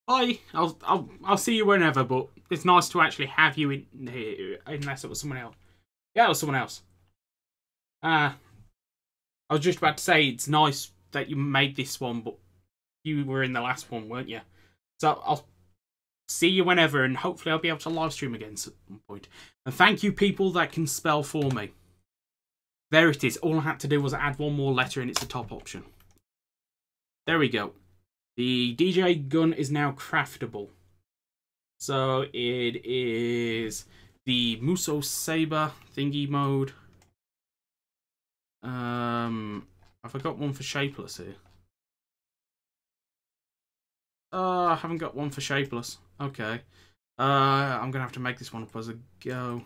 Hi. I'll see you whenever, but it's nice to actually have you in here, unless it was someone else. Yeah, it was someone else. I was just about to say it's nice that you made this one, but you were in the last one, weren't you? So I'll see you whenever, and hopefully I'll be able to live stream again at some point. And thank you, people that can spell for me. There it is. All I had to do was add one more letter, and it's the top option. There we go. The DJ gun is now craftable. So it is the Muso Saber thingy mode. Have I got one for shapeless here? I haven't got one for shapeless. Okay. I'm gonna have to make this one up as I go.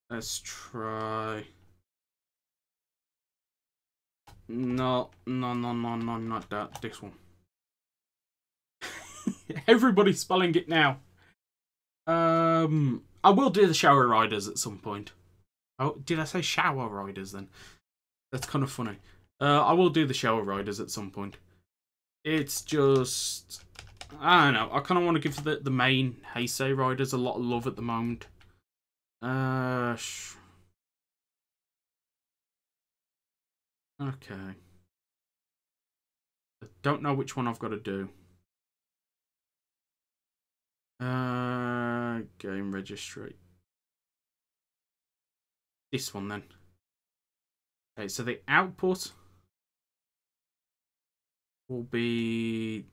Let's try. No, not that. This one. Everybody's spelling it now. I will do the shower riders at some point. Oh, did I say shower riders then? That's kind of funny. I will do the shower riders at some point. It's just... I don't know. I kind of want to give the main Heisei riders a lot of love at the moment. Okay. I don't know which one I've got to do. Game registry. This one then. Okay, so the output will be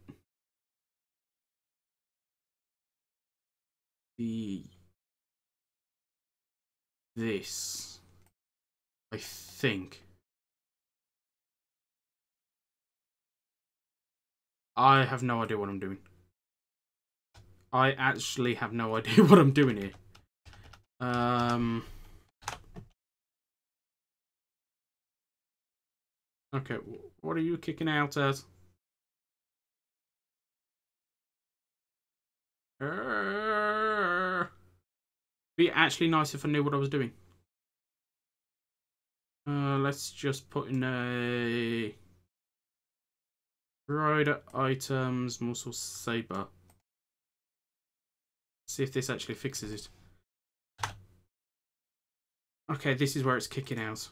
this, I think. I have no idea what I'm doing. I actually have no idea what I'm doing here. Okay, what are you kicking out at? Be actually nice if I knew what I was doing. Let's just put in a rider items muscle saber. See if this actually fixes it. Okay, this is where it's kicking out.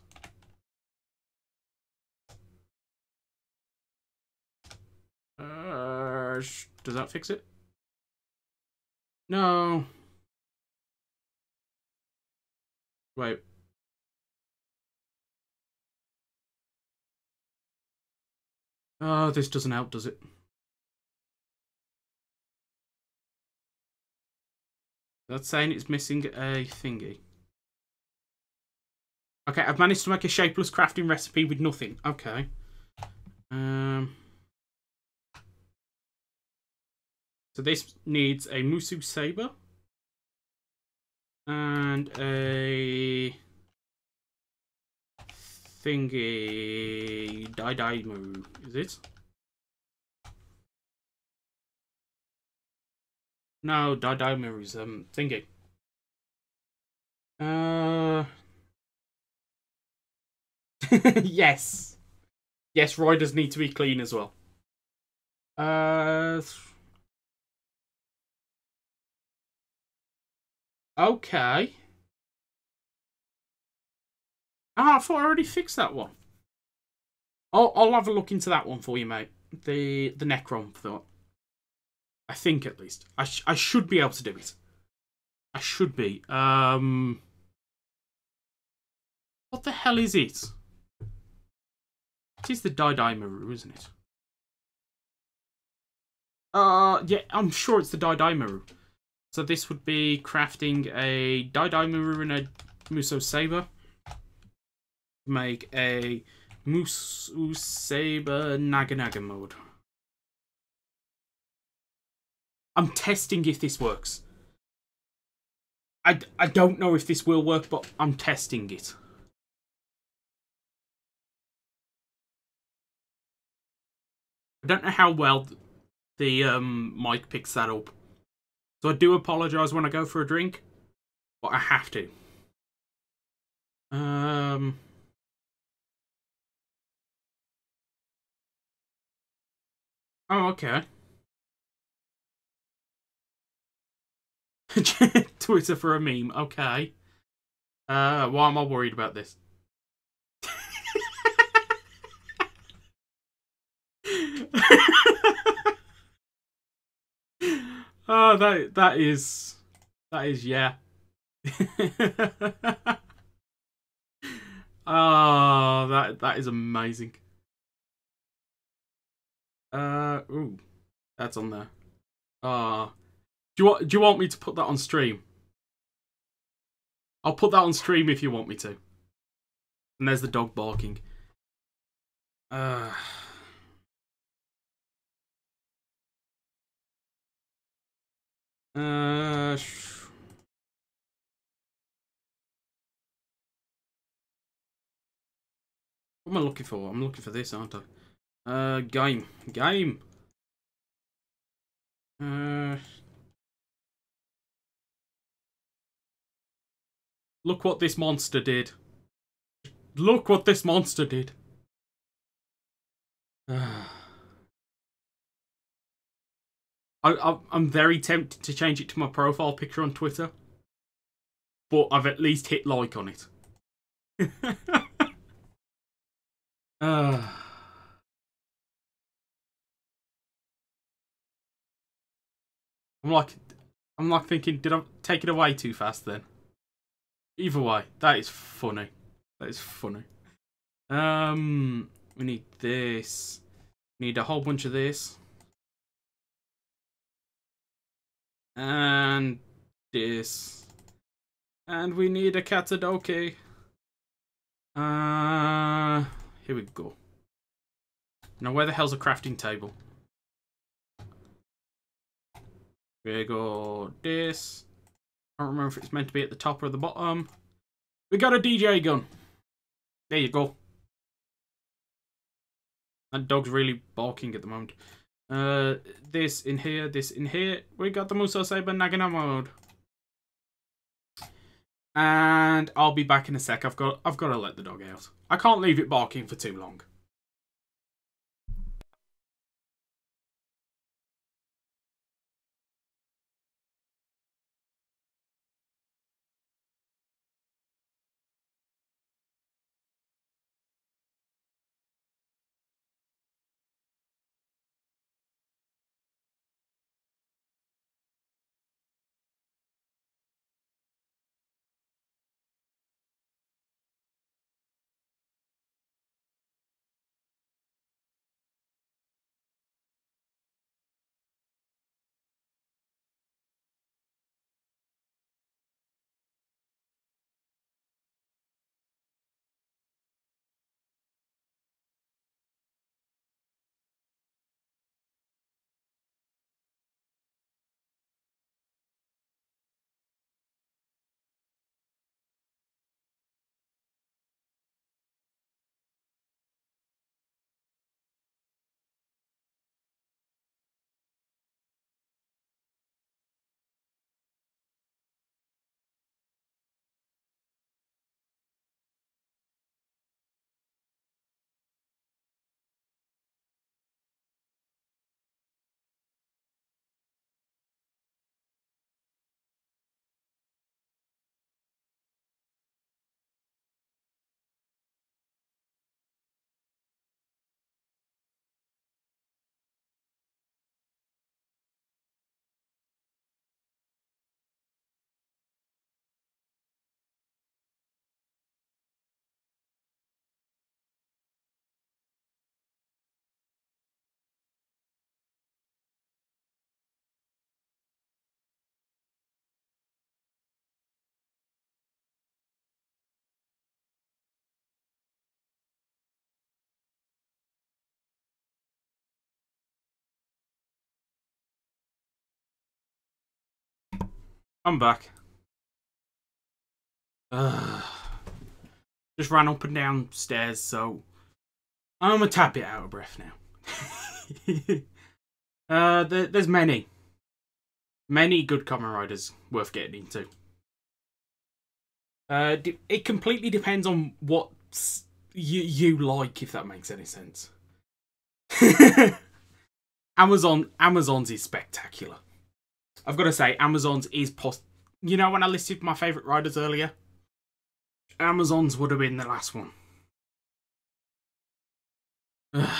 Does that fix it? No. Wait. Oh, this doesn't help, does it? That's saying it's missing a thingy. Okay, I've managed to make a shapeless crafting recipe with nothing. Okay. So this needs a Musu Saber. And a thingy Daidaimu, is it? No, Daidaimu is thingy. Yes. Yes, riders need to be clean as well. Okay. Ah, I thought I already fixed that one. I'll have a look into that one for you, mate. The Necron thought. I think at least. I should be able to do it. I should be. What the hell is it? It is the Daidaimaru, isn't it? Yeah, I'm sure it's the Daidaimaru. So this would be crafting a Daidaimaru and a Muso Saber. Make a Muso Saber Naga mode. I'm testing if this works. I don't know if this will work, but I'm testing it. I don't know how well the mic picks that up. So I do apologise when I go for a drink, but I have to. Oh, okay. Twitter for a meme. Okay. Why am I worried about this? Oh, that is yeah. Oh, that is amazing. Ooh, that's on there. Do you want me to put that on stream? I'll put that on stream if you want me to. And there's the dog barking. What am I looking for? I'm looking for this, aren't I? Game. Look what this monster did. Look what this monster did. I'm very tempted to change it to my profile picture on Twitter. But I've at least hit like on it. I'm like, I'm like thinking, did I take it away too fast then? Either way, that is funny. That is funny. We need this. We need a whole bunch of this. And this. And we need a Katadoke. Here we go. Now, where the hell's a crafting table? We go this. I don't remember if it's meant to be at the top or the bottom. We got a DJ gun. There you go. That dog's really barking at the moment. This in here, this in here. We got the Muso Saber Nagana mode. And I'll be back in a sec. I've got to let the dog out. I can't leave it barking for too long. I'm back. Just ran up and down stairs, so I'm a tad bit out of breath now. There's many good Kamen Riders worth getting into. It completely depends on what you like, if that makes any sense. Amazon's is spectacular. I've got to say, Amazon's is you know, when I listed my favourite riders earlier, Amazon's would have been the last one. I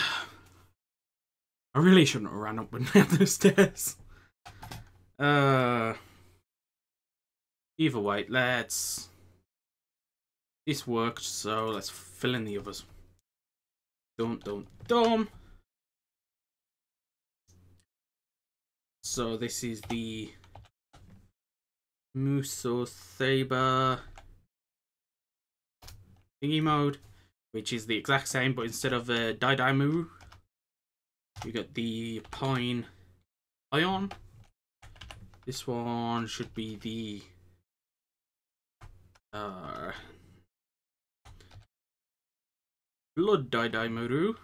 really shouldn't have ran up and down the stairs. Either way, this worked, so let's fill in the others. Dum. So this is the Muso Saber thingy mode, which is the exact same, but instead of Daidaimu, you get the Pine Ion. This one should be the Blood Daidaimu.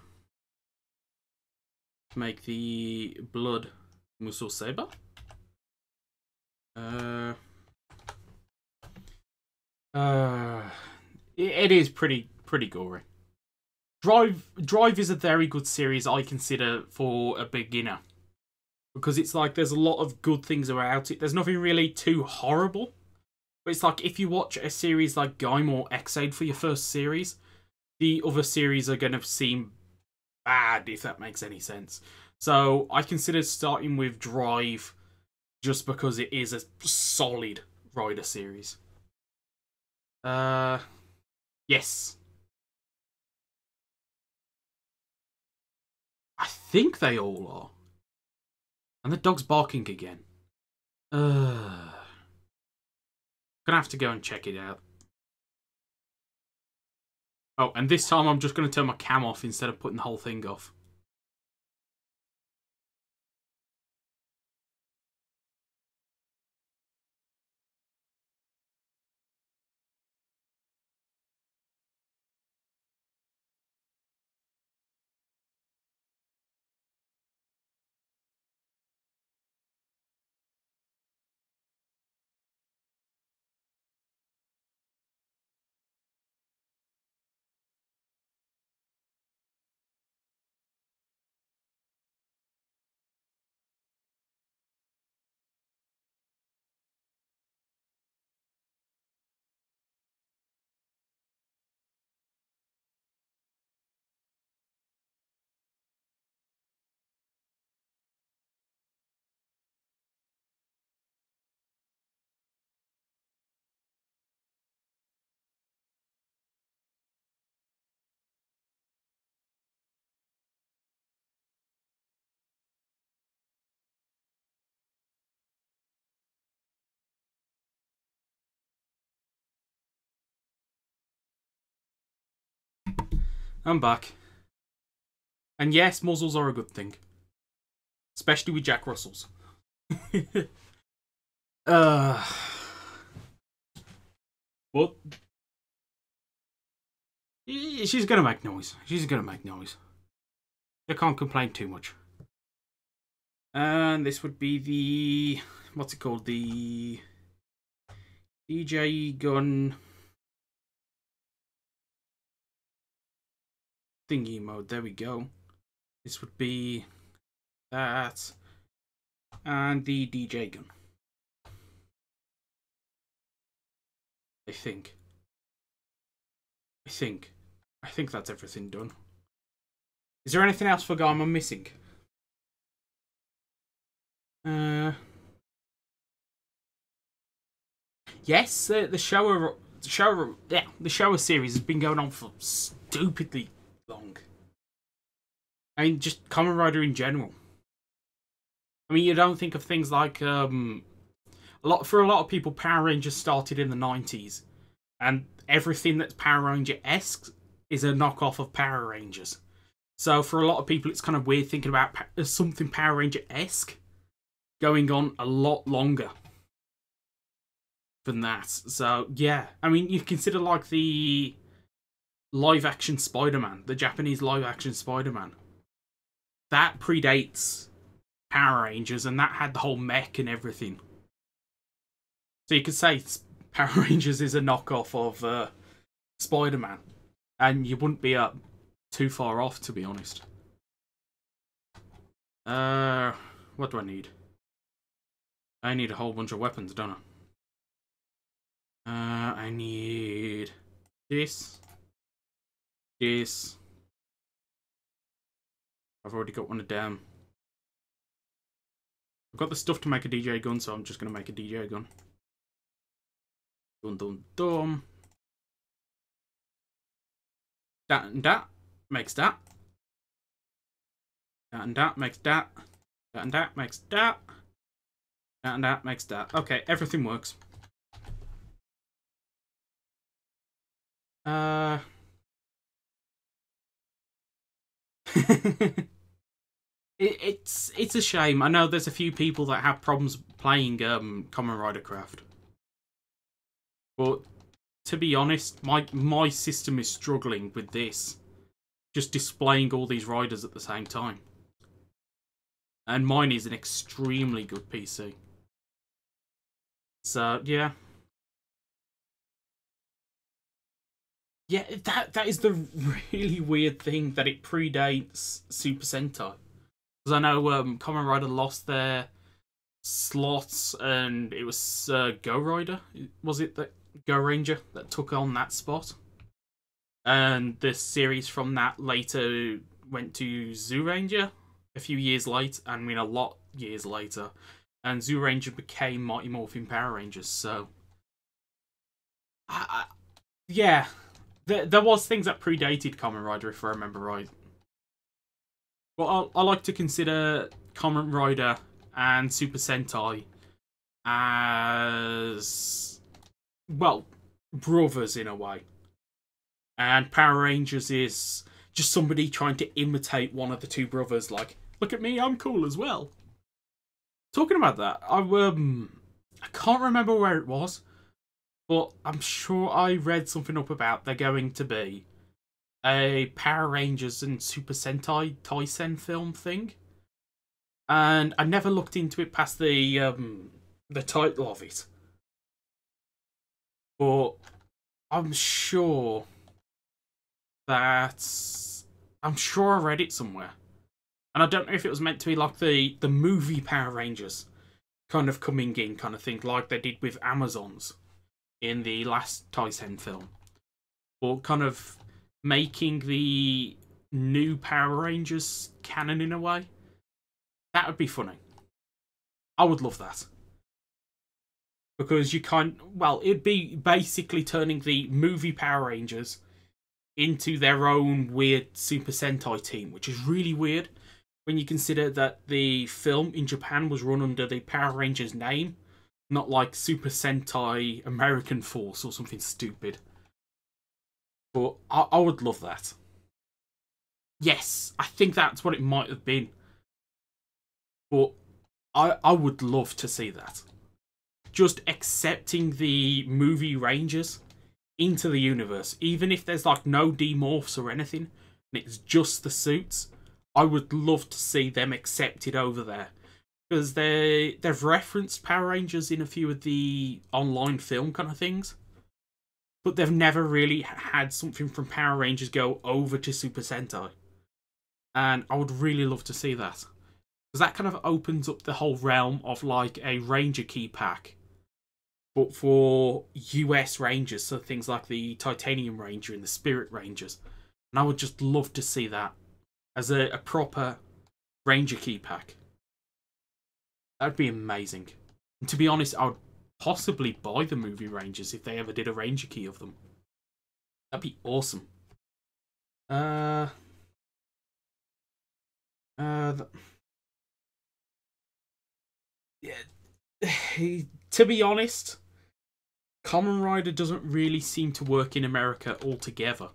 Make the Blood Muso Saber. It is pretty gory. Drive is a very good series I consider for a beginner, because it's like there's a lot of good things about it. There's nothing really too horrible, but it's like if you watch a series like Gaim or X-Aid for your first series, the other series are going to seem bad, if that makes any sense. So I consider starting with Drive just because it is a solid rider series. Yes. I think they all are. And the dog's barking again. Gonna have to go and check it out. Oh, and this time I'm just gonna turn my cam off instead of putting the whole thing off. I'm back. And yes, muzzles are a good thing. Especially with Jack Russells. But she's gonna make noise. She's gonna make noise. I can't complain too much. And this would be the... what's it called? The DJ gun thingy mode. There we go. This would be that. And the DJ gun. I think that's everything done. Is there anything else for Gyro I'm missing? Yes, the shower series has been going on for stupidly long. I mean, just Kamen Rider in general. I mean, you don't think of things like for a lot of people, Power Rangers started in the 90s, and everything that's Power Ranger-esque is a knockoff of Power Rangers. So for a lot of people, it's kind of weird thinking about something Power Ranger-esque going on a lot longer than that. So yeah, I mean, you consider like the live-action Spider-Man, the Japanese live-action Spider-Man. That predates Power Rangers, and that had the whole mech and everything. So you could say Power Rangers is a knockoff of Spider-Man, and you wouldn't be too far off, to be honest. What do I need? I need a whole bunch of weapons, don't I? I need this. This. I've already got one of them. I've got the stuff to make a DJ gun, so I'm just going to make a DJ gun. Dun dun dun. That and that makes that. That and that makes that. That and that makes that. That and that makes that. Okay, everything works. It's a shame. I know there's a few people that have problems playing Kamen Rider Craft, but to be honest, my system is struggling with this, just displaying all these riders at the same time, and mine is an extremely good PC. So yeah. Yeah, that is the really weird thing, that it predates Super Sentai. Because I know Kamen Rider lost their slots, and it was Go Rider, was it, that Go Ranger that took on that spot? And the series from that later went to Zoo Ranger a few years later, I mean a lot years later. and Zyuranger became Mighty Morphin Power Rangers. So, yeah, there was things that predated Kamen Rider, if I remember right. But I like to consider Kamen Rider and Super Sentai as, well, brothers in a way. And Power Rangers is just somebody trying to imitate one of the two brothers, like, look at me, I'm cool as well. Talking about that, I can't remember where it was, but I'm sure I read something up about there going to be a Power Rangers and Super Sentai Taisen film thing. And I never looked into it past the title of it. But I'm sure I read it somewhere. And I don't know if it was meant to be like the movie Power Rangers kind of coming in kind of thing, like they did with Amazons in the last Taisen film. Or kind of making the new Power Rangers canon in a way. That would be funny. I would love that. Because it'd be basically turning the movie Power Rangers into their own weird Super Sentai team, which is really weird when you consider that the film in Japan was run under the Power Rangers name, not like Super Sentai American Force or something stupid. But I would love that. Yes, I think that's what it might have been. But I would love to see that. Just accepting the movie Rangers into the universe, even if there's like no demorphs or anything, and it's just the suits, I would love to see them accepted over there. Because they've referenced Power Rangers in a few of the online film kind of things. But they've never really had something from Power Rangers go over to Super Sentai. And I would really love to see that. Because that kind of opens up the whole realm of like a Ranger key pack. But for US Rangers, so things like the Titanium Ranger and the Spirit Rangers. And I would just love to see that as a proper Ranger key pack. That'd be amazing. And to be honest, I would possibly buy the movie Rangers if they ever did a Ranger key of them. That'd be awesome. Yeah. To be honest, Kamen Rider doesn't really seem to work in America altogether.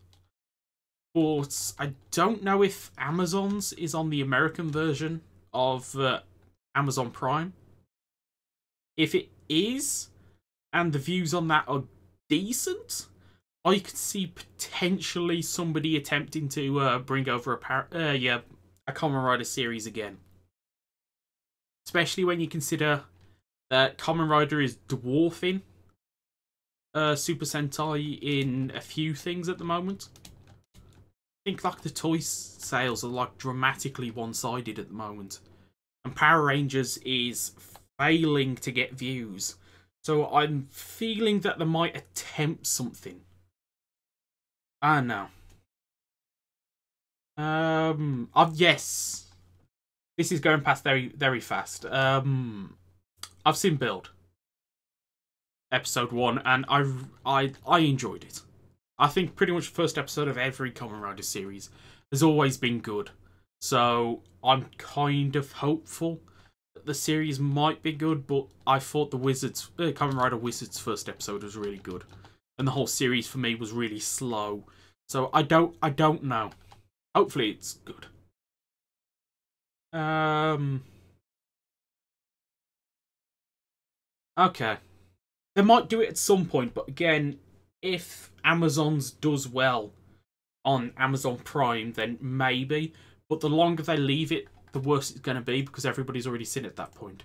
But I don't know if Amazon's is on the American version of Amazon Prime. If it is, and the views on that are decent, I could see potentially somebody attempting to bring over a Kamen Rider series again. Especially when you consider that Kamen Rider is dwarfing Super Sentai in a few things at the moment. I think like the toy sales are like dramatically one-sided at the moment. And Power Rangers is failing to get views. So I'm feeling that they might attempt something. I don't know. Yes. This is going past very, very fast. I've seen Build. Episode 1, and I enjoyed it. I think pretty much the first episode of every Kamen Rider series has always been good. So I'm kind of hopeful that the series might be good, but I thought the Kamen Rider Wizards first episode was really good. And the whole series for me was really slow. So I don't know. Hopefully it's good. Okay. They might do it at some point, but again, if Amazon's does well on Amazon Prime, then maybe. But the longer they leave it, the worse it's going to be, because everybody's already seen it at that point.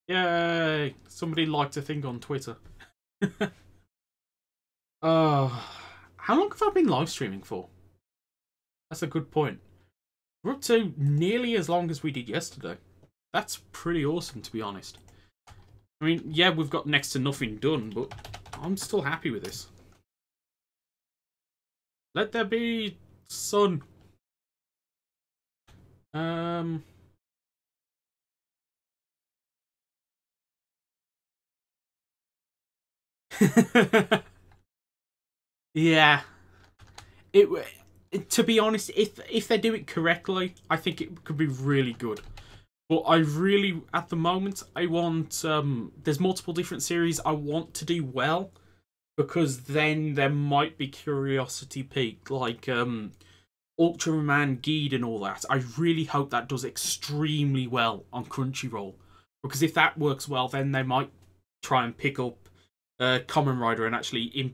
Yay! Somebody liked a thing on Twitter. How long have I been live streaming for? That's a good point. We're up to nearly as long as we did yesterday. That's pretty awesome, to be honest. I mean, yeah, we've got next to nothing done, but I'm still happy with this. Let there be sun. Um. Yeah. It. To be honest, if they do it correctly, I think it could be really good. But I really, at the moment, I want. There's multiple different series I want to do well, because then there might be curiosity peak, like Ultraman Guide and all that. I really hope that does extremely well on Crunchyroll, because if that works well, then they might try and pick up Kamen Rider and actually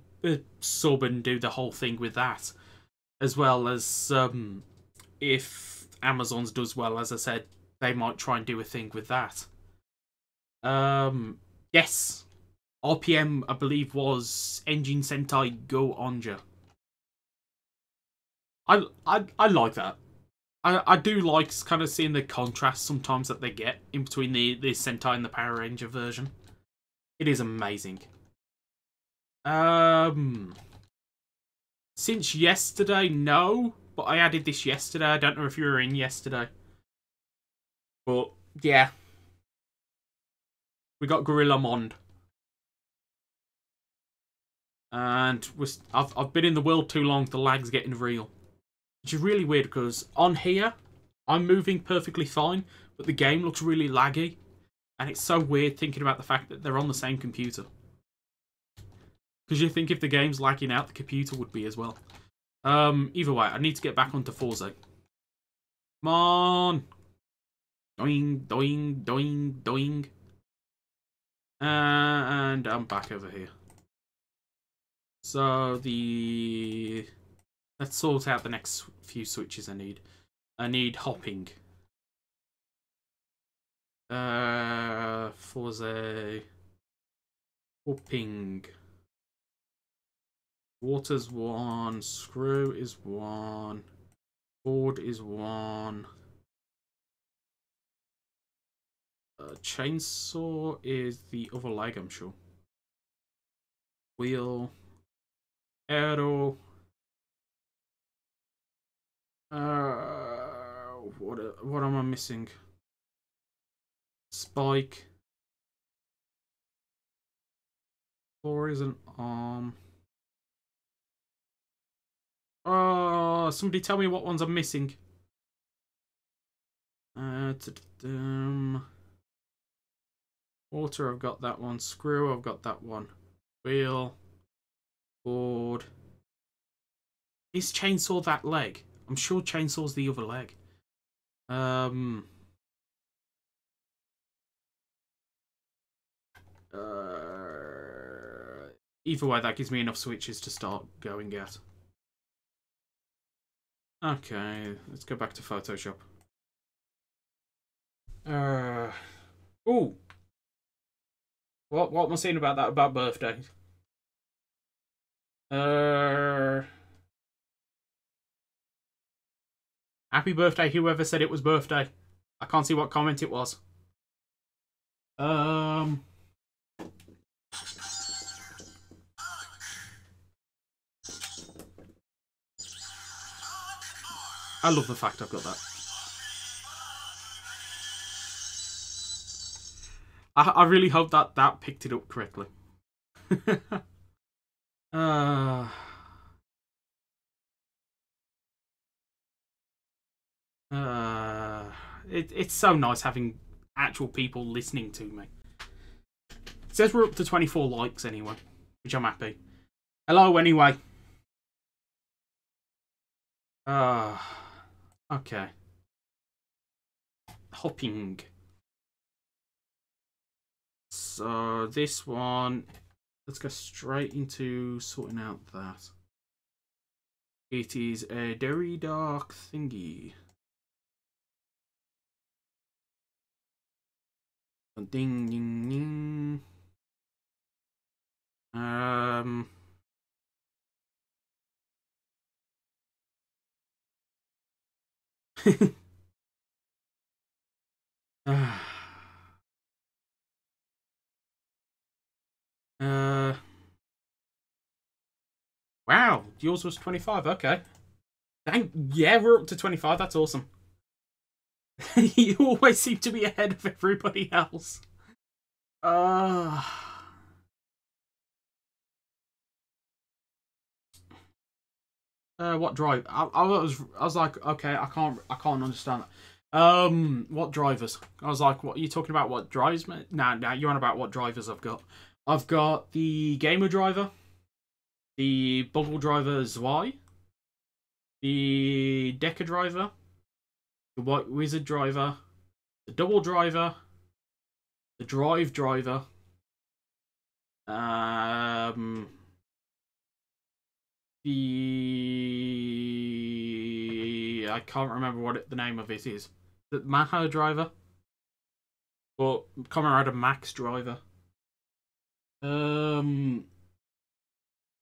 sub and do the whole thing with that, as well as if Amazon's does well, as I said, they might try and do a thing with that. Yes, RPM I believe was Engine Sentai Go Onja. I like that. I do like kind of seeing the contrast sometimes that they get in between the Sentai and the Power Ranger version. It is amazing. Since yesterday, no, but I added this yesterday. I don't know if you were in yesterday, but yeah, we got Gorilla Mond, and I've been in the world too long. The lag's getting real, which is really weird because on here I'm moving perfectly fine, but the game looks really laggy, and it's so weird thinking about the fact that they're on the same computer. Because you think if the game's lagging out, the computer would be as well. Either way, I need to get back onto Forza. Come on! Doing, doing, doing, doing. And I'm back over here. So let's sort out the next few switches I need. I need hopping. Forza. Hopping. Water's 1. Screw is 1. Board is 1. Chainsaw is the other leg, I'm sure. Wheel. Arrow. What am I missing? Spike. 4 is an arm. Oh, somebody tell me what ones I'm missing. Water, I've got that one. Screw, I've got that one. Wheel. Board. Is chainsaw that leg? I'm sure chainsaw's the other leg. Either way, that gives me enough switches to start going at. Okay, let's go back to Photoshop. Oh, what am I saying about that? About birthday? Happy birthday, whoever said it was birthday. I can't see what comment it was. I love the fact I've got that. I really hope that picked it up correctly. It's so nice having actual people listening to me. It says we're up to 24 likes anyway, which I'm happy. Hello anyway. Okay. Hopping. So this one, let's go straight into sorting out that. It is a very dark thingy. Ding ding ding. Wow, yours was 25. Okay. Yeah, we're up to 25. That's awesome. You always seem to be ahead of everybody else. What drive? I was like, okay, I can't understand that. What drivers? I was like, what are you talking about? What drives me? Nah, you're on about what drivers I've got. I've got the gamer driver, the bubble driver Zwei, the Decker driver, the white wizard driver, the double driver, the drive driver, I can't remember what the name of it is. The Maha driver, or Kamen Rider Max driver. I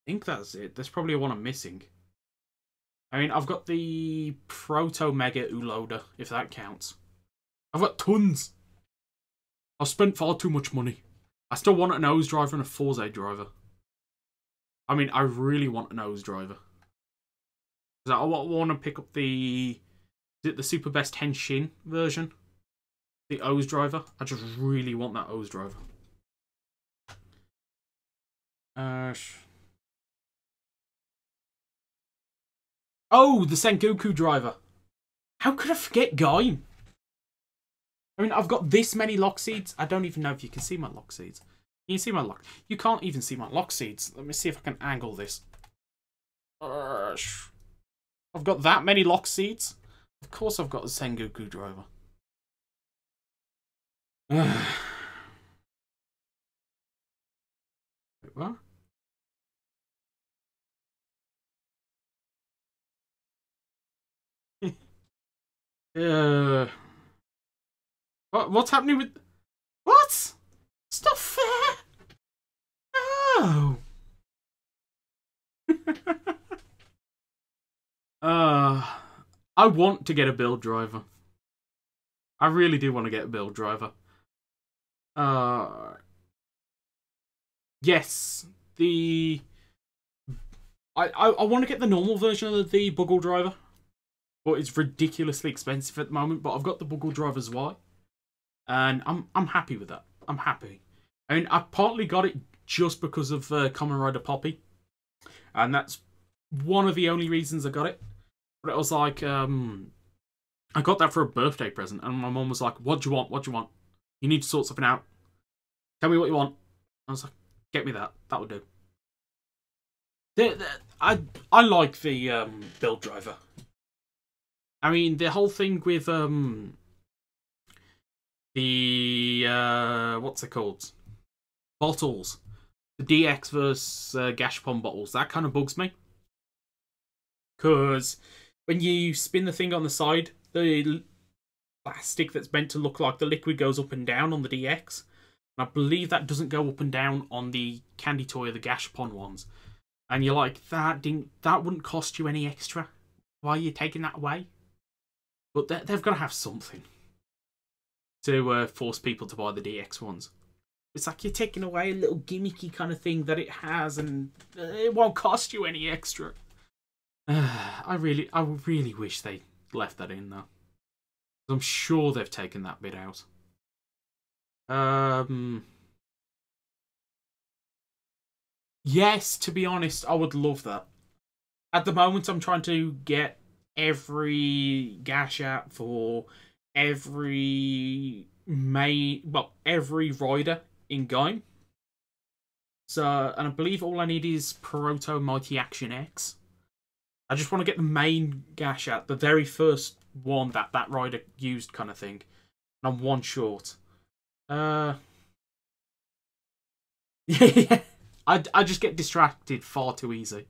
think that's it. There's probably one I'm missing. I mean, I've got the Proto Mega Uloader, if that counts. I've got tons. I've spent far too much money. I still want a nose driver and a Forza driver. I mean, I really want a nose driver. I want to pick up the... Is it the Super Best Henshin version? The O's driver? I just really want that O's driver. Oh, the Sengoku driver. How could I forget Gaim? I mean, I've got this many lock seeds. I don't even know if you can see my lock seeds. Can you see my lock? You can't even see my lock seeds. Let me see if I can angle this. I've got that many lock seeds. Of course I've got the Sengoku driver. Wait, what? What's happening with... What? It's not fair. No. I want to get a build driver. I really do want to get a build driver. Yes, I want to get the normal version of the Buggle driver, but it's ridiculously expensive at the moment. But I've got the Buggle driver's Y, and I'm happy with that. I'm happy. I mean, I partly got it just because of Kamen Rider Poppy, and that's one of the only reasons I got it. But it was like, I got that for a birthday present, and my mum was like, "What do you want? What do you want? You need to sort something out. Tell me what you want." I was like, "Get me that. That would do." I like the build driver. I mean, the whole thing with the what's it called? Bottles. The DX versus Gashapon bottles. That kind of bugs me. Because when you spin the thing on the side, the plastic that's meant to look like the liquid goes up and down on the DX. And I believe that doesn't go up and down on the Candy Toy or the Gashapon ones. And you're like, that wouldn't cost you any extra. Why are you taking that away? But they've got to have something to force people to buy the DX ones. It's like you're taking away a little gimmicky kind of thing that it has, and it won't cost you any extra. I really wish they left that in though. I'm sure they've taken that bit out. Yes, to be honest, I would love that. At the moment, I'm trying to get every Gashat for every every rider in game. So, and I believe all I need is Proto Mighty Action X. I just want to get the main Gashat, the very first one that rider used, kind of thing. And I'm one short. Yeah. I just get distracted far too easy.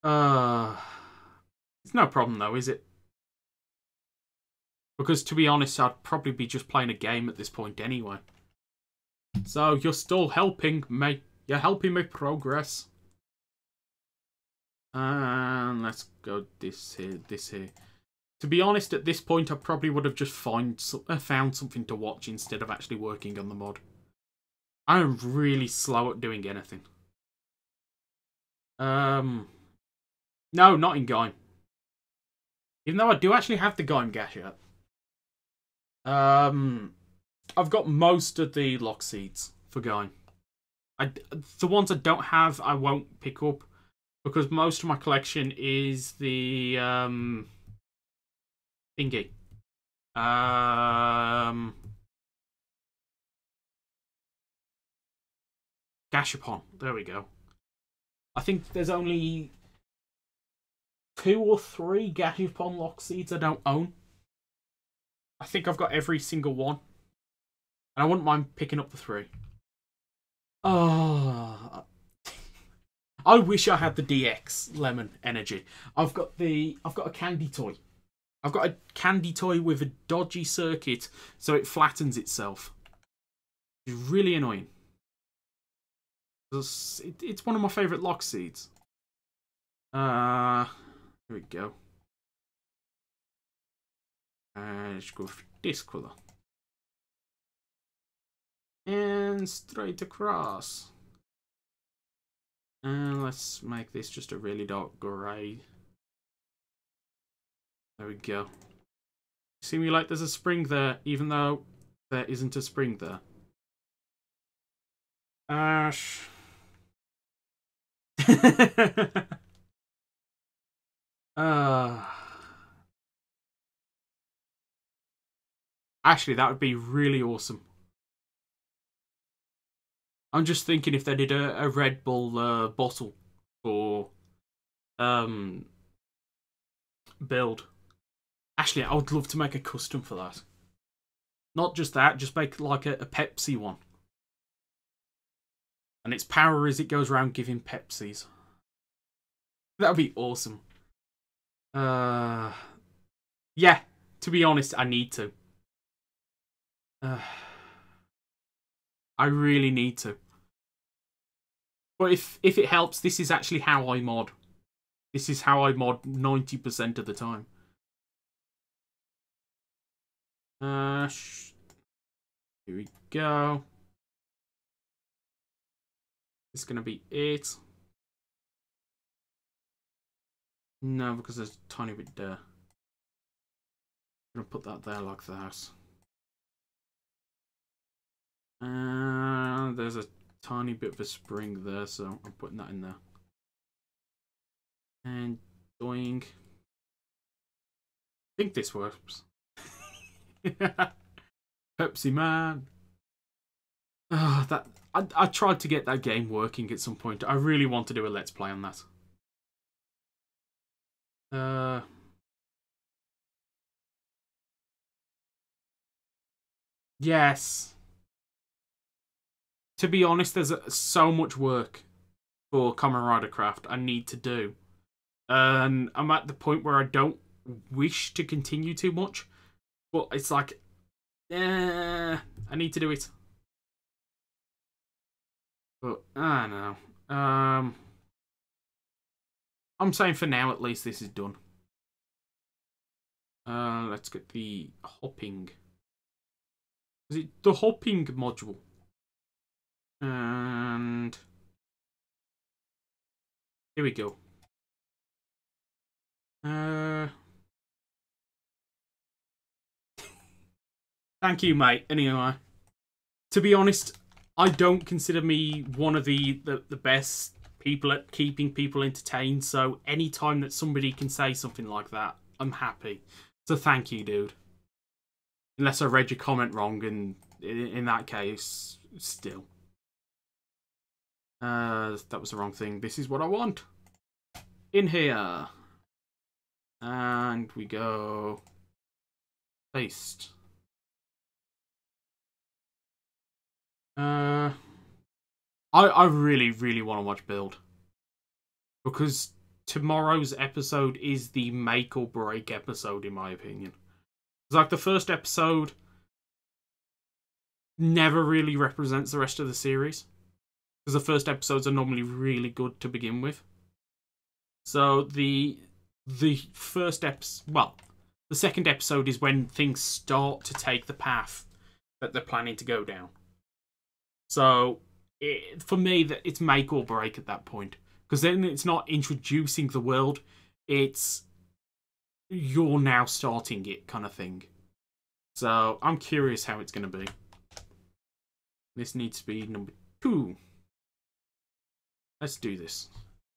It's no problem though, is it? Because to be honest, I'd probably be just playing a game at this point anyway. So you're still helping me. You're helping me progress. And let's go this here. To be honest, at this point, I probably would have just found something to watch instead of actually working on the mod. I'm really slow at doing anything. No, not in Gaim. Even though I do actually have the Gaim Gashat. I've got most of the lock seeds for going. The ones I don't have, I won't pick up because most of my collection is the thingy. Gashapon. There we go. I think there's only 2 or 3 Gashapon lock seeds I don't own. I think I've got every single one. And I wouldn't mind picking up the 3. Oh, I wish I had the DX Lemon Energy. I've got a candy toy. I've got a candy toy with a dodgy circuit so it flattens itself. It's really annoying. It's one of my favourite lock seeds. Here we go. Let's go for this colour. And straight across. And let's make this just a really dark grey. There we go. See me like there's a spring there, even though there isn't a spring there. Ash. Actually, that would be really awesome. I'm just thinking if they did a Red Bull bottle for build. Actually, I would love to make a custom for that. Not just that, just make like a Pepsi one. And its power is it goes around giving Pepsis. That would be awesome. Yeah, to be honest, I need to. I really need to. But if it helps, this is actually how I mod. This is how I mod 90% of the time. Here we go. It's gonna be it. No, because there's a tiny bit there. I'm gonna put that there like that. And there's a tiny bit of a spring there, so I'm putting that in there. And doing. I think this works. Pepsi Man. Oh, that I tried to get that game working at some point. I really want to do a let's play on that. Yes. To be honest, there's so much work for Kamen Rider Craft I need to do. And I'm at the point where I don't wish to continue too much. But it's like, I need to do it. But, I don't know. I'm saying for now, at least, this is done. Let's get the hopping. Is it the hopping module? And here we go. Thank you, mate. Anyway, to be honest, I don't consider me one of the best people at keeping people entertained. So anytime that somebody can say something like that, I'm happy. So thank you, dude. Unless I read your comment wrong, and in that case, still. That was the wrong thing. This is what I want. In here. And we go. Paste. I really, really want to watch Build. Because tomorrow's episode is the make or break episode, in my opinion. It's like the first episode never really represents the rest of the series. Because the first episodes are normally really good to begin with. So the first episode, well, the second episode is when things start to take the path that they're planning to go down. So for me, it's make or break at that point. Because then it's not introducing the world, it's you're now starting it kind of thing. So I'm curious how it's going to be. This needs to be number 2. Let's do this.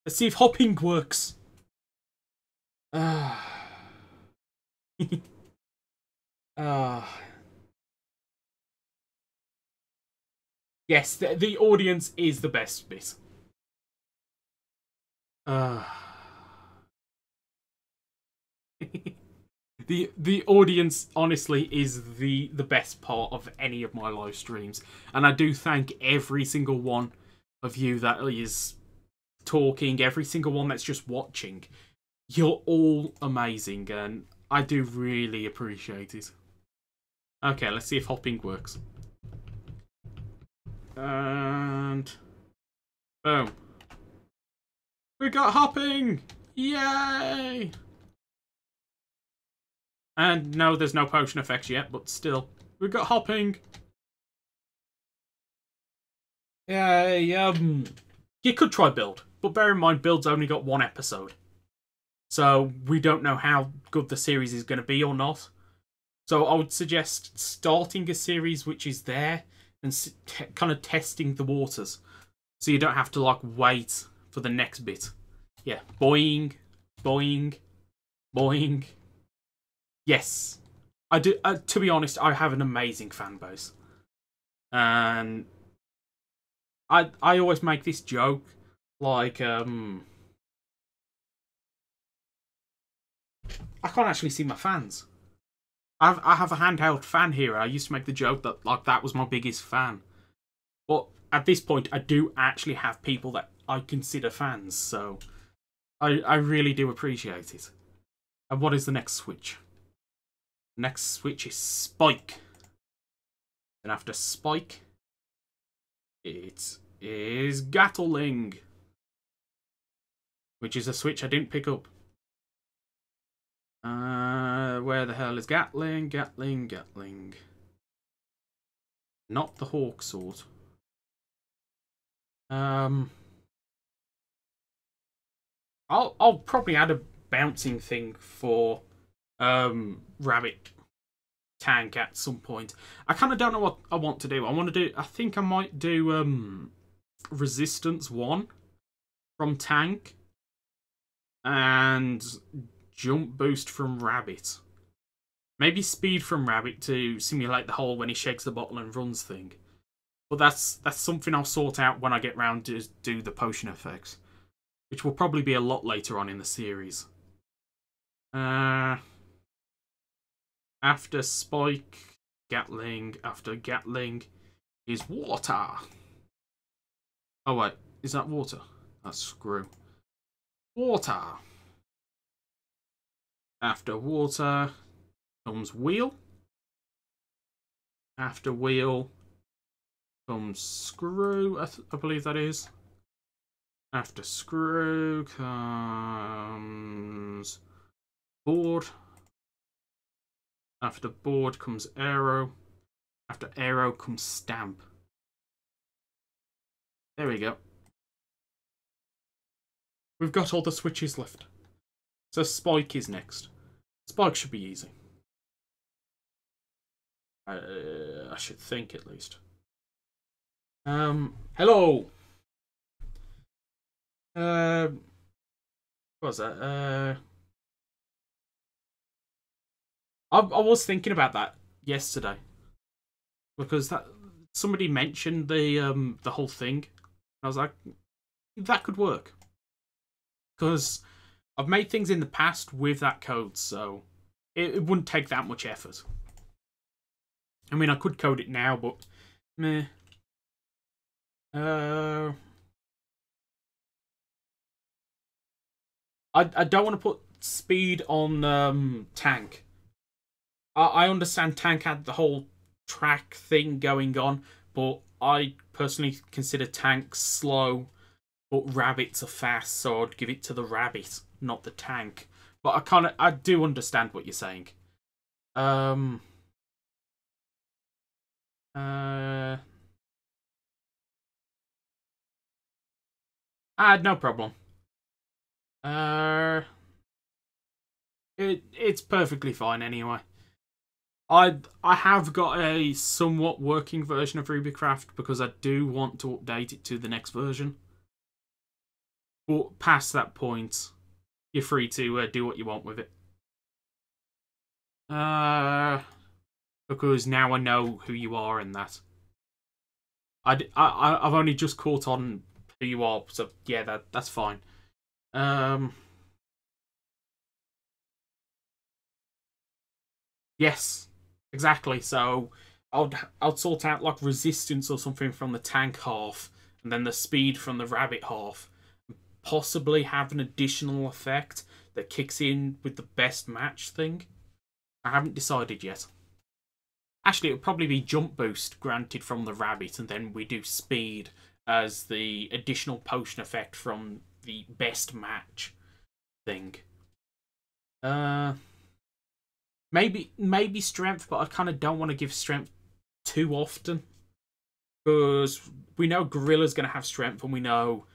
Let's see if hopping works. Yes, the audience is the best bit. The audience honestly is the best part of any of my live streams, and I do thank every single one of you that is talking, every single one that's just watching. You're all amazing, and I do really appreciate it. Okay, let's see if hopping works. And boom. We got hopping! Yay! And no, there's no potion effects yet, but still. We got hopping! Yay, you could try build, but bear in mind build's only got 1 episode. So we don't know how good the series is going to be or not. So I would suggest starting a series which is there and kind of testing the waters. So you don't have to like wait for the next bit. Yeah, boing, boing, boing. Yes, I do. To be honest, I have an amazing fan base. And I always make this joke, like, I can't actually see my fans. I have a handheld fan here. I used to make the joke that like that was my biggest fan. But at this point, I do actually have people that I consider fans, so I really do appreciate it. And what is the next switch? The next switch is Spike. Then after Spike, it is Gatling, which is a switch I didn't pick up. Where the hell is Gatling? Gatling, Gatling. Not the Hawk Sword. I'll probably add a bouncing thing for Rabbit Tank at some point. I kind of don't know what I want to do. I think I might do Resistance 1 from Tank and Jump Boost from Rabbit. Maybe Speed from Rabbit to simulate the whole when he shakes the bottle and runs thing. But that's something I'll sort out when I get round to do the potion effects, which will probably be a lot later on in the series. After Spike, Gatling, after Gatling is Water. Oh wait, is that Water? That's Screw. Water. After Water comes Wheel. After Wheel comes Screw, I believe that is. After Screw comes Board. After Board comes Arrow. After Arrow comes Stamp. There we go. We've got all the switches left. So Spike is next. Spike should be easy. I should think at least. Hello. What was that? I was thinking about that yesterday because somebody mentioned the whole thing. I was like, that could work because I've made things in the past with that code, so it wouldn't take that much effort. I mean, I could code it now, but meh. I don't want to put speed on Tank. I understand Tank had the whole track thing going on, but I personally consider Tank slow, but Rabbits are fast, so I'd give it to the Rabbit, not the Tank. But I do understand what you're saying. I had no problem. It's perfectly fine anyway. I have got a somewhat working version of RubyCraft because I do want to update it to the next version. But past that point, you're free to do what you want with it. Because now I know who you are and that. I've only just caught on who you are, so yeah, that's fine. Yes, exactly. So I'd sort out like resistance or something from the tank half, and then the speed from the rabbit half. Possibly have an additional effect that kicks in with the best match thing. I haven't decided yet. Actually, it would probably be jump boost granted from the rabbit, and then we do speed as the additional potion effect from the best match thing. Maybe strength, but I kind of don't want to give strength too often. Because we know Gorilla's going to have strength, and we know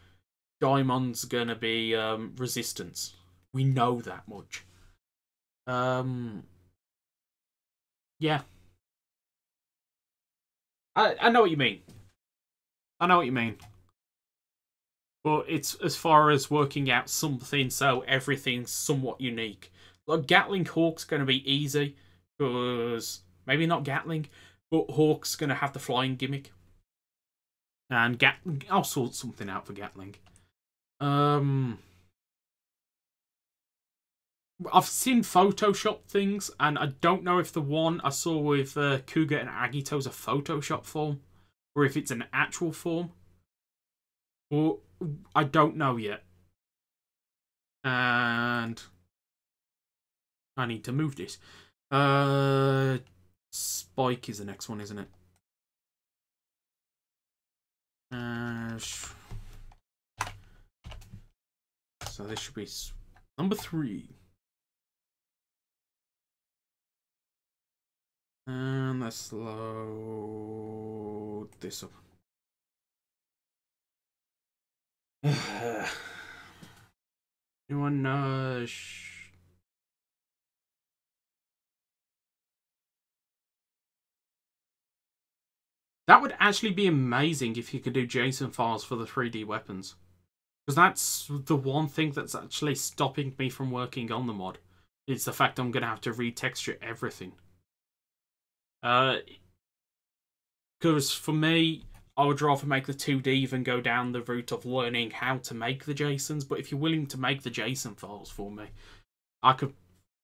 Daimon's going to be resistance. We know that much. Yeah. I know what you mean. I know what you mean. But it's as far as working out something so everything's somewhat unique. Like Gatling Hawk's going to be easy, because maybe not Gatling, but Hawk's going to have the flying gimmick. And I'll sort something out for Gatling. I've seen Photoshop things, and I don't know if the one I saw with Kuga and Agito is a Photoshop form, or if it's an actual form. Or I don't know yet. And I need to move this. Spike is the next one, isn't it? So this should be number 3. And let's load this up. Anyone that would actually be amazing if you could do JSON files for the 3D weapons. Because that's the one thing that's actually stopping me from working on the mod. It's the fact I'm going to have to retexture everything. Because for me, I would rather make the 2D than go down the route of learning how to make the JSONs. But if you're willing to make the JSON files for me, I could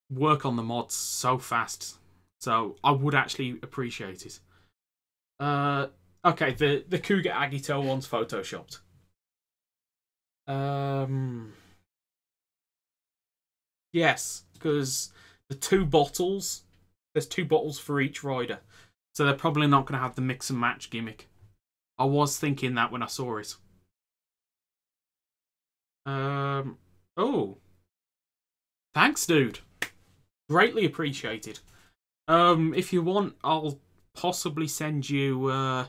work on the mods so fast. So I would actually appreciate it. Okay, the Kuga Agito one's photoshopped. Yes, because the 2 bottles, there's 2 bottles for each rider. So they're probably not going to have the mix and match gimmick. I was thinking that when I saw it. Oh. Thanks, dude. Greatly appreciated. If you want, I'll possibly send you...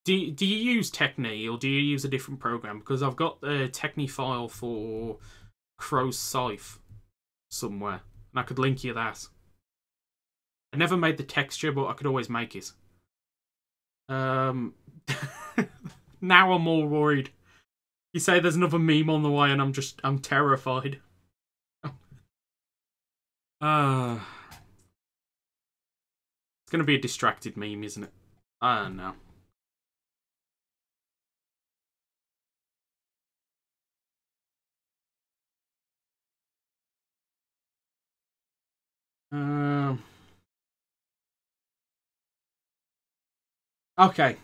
Do you use Techni, or do you use a different program? Because I've got the Techni file for Crow's Scythe somewhere. And I could link you that. I never made the texture, but I could always make it. Now I'm more worried. You say there's another meme on the way and I'm terrified. It's gonna be a distracted meme, isn't it? I don't know. Okay.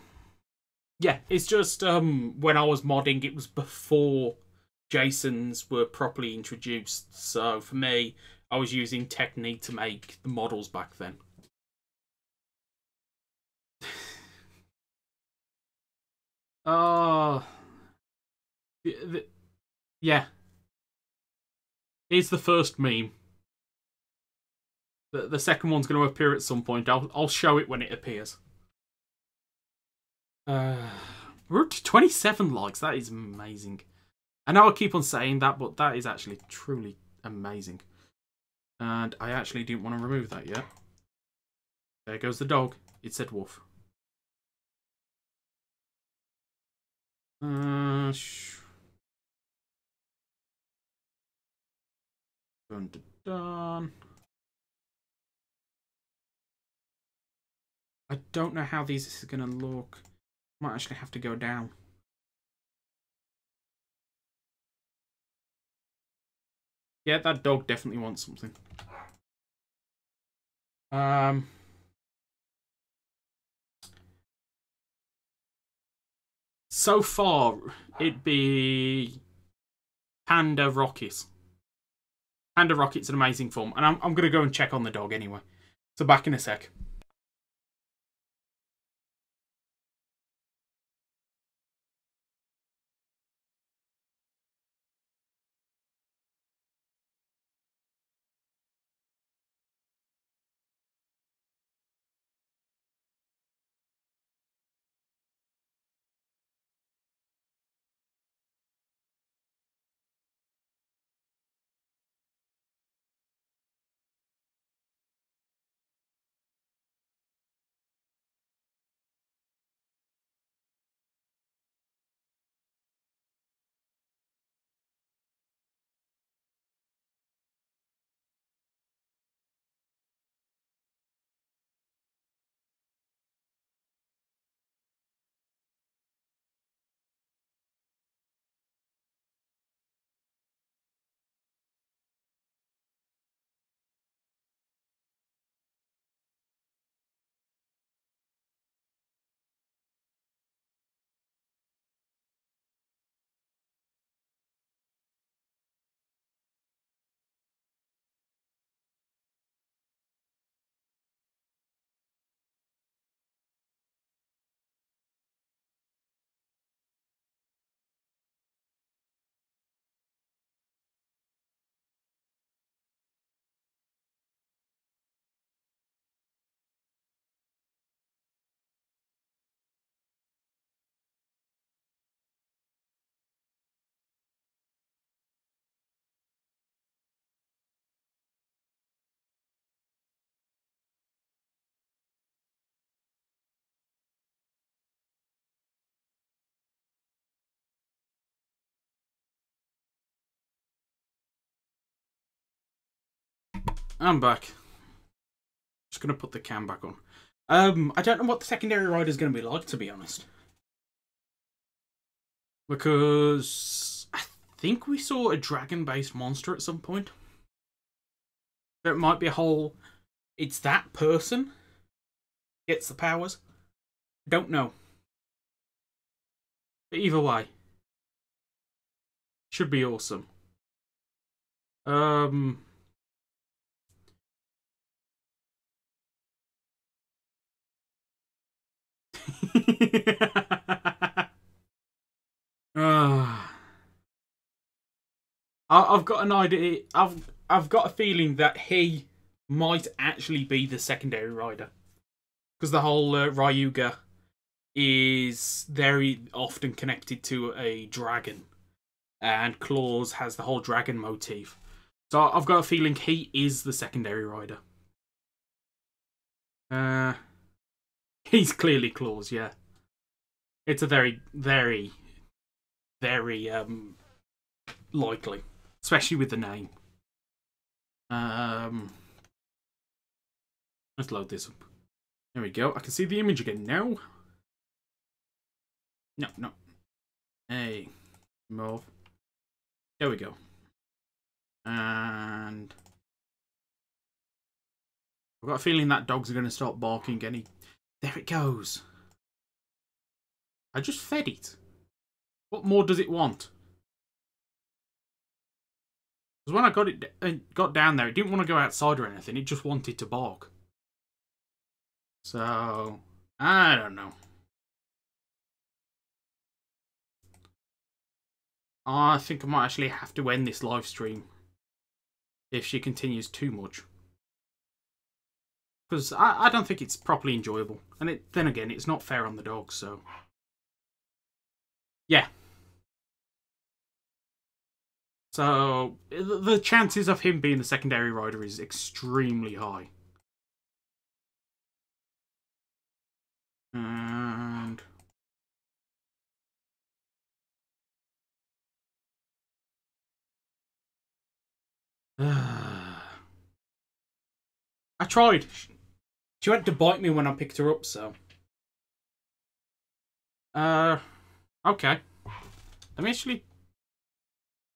Yeah, it's just when I was modding, it was before JSONs were properly introduced. So for me, I was using Technique to make the models back then. Yeah. Here's the first meme. The second one's going to appear at some point. I'll show it when it appears. We're up to 27 likes. That is amazing. I know I keep on saying that, but that is actually truly amazing. And I actually didn't want to remove that yet. There goes the dog. It said woof. Dun, dun, dun. I don't know how this is going to look. Might actually have to go down. Yeah, that dog definitely wants something. So far, it'd be Panda Rocket. Panda Rocket's an amazing form, and I'm going to go and check on the dog anyway. So back in a sec. I'm back. Just going to put the cam back on. I don't know what the secondary rider is going to be like, to be honest. Because I think we saw a dragon-based monster at some point. There might be a whole... It's that person gets the powers. Don't know. But either way. Should be awesome. I've got an idea. I've got a feeling that he might actually be the secondary rider, because the whole Ryuga is very often connected to a dragon, and Claws has the whole dragon motif. So I've got a feeling he is the secondary rider. He's clearly Claws, yeah. It's a very, very, very likely, especially with the name. Let's load this up. There we go. I can see the image again now. No. Hey, move. There we go. And I've got a feeling that dog's going to start barking any... There it goes. I just fed it. What more does it want? Because when I got down there, it didn't want to go outside or anything. It just wanted to bark. So, I don't know. I think I might actually have to end this live stream if she continues too much. Because I don't think it's properly enjoyable. And then again, it's not fair on the dog, so... Yeah. So, the chances of him being the secondary rider is extremely high. And... I tried. She went to bite me when I picked her up, so... Okay. Let me actually...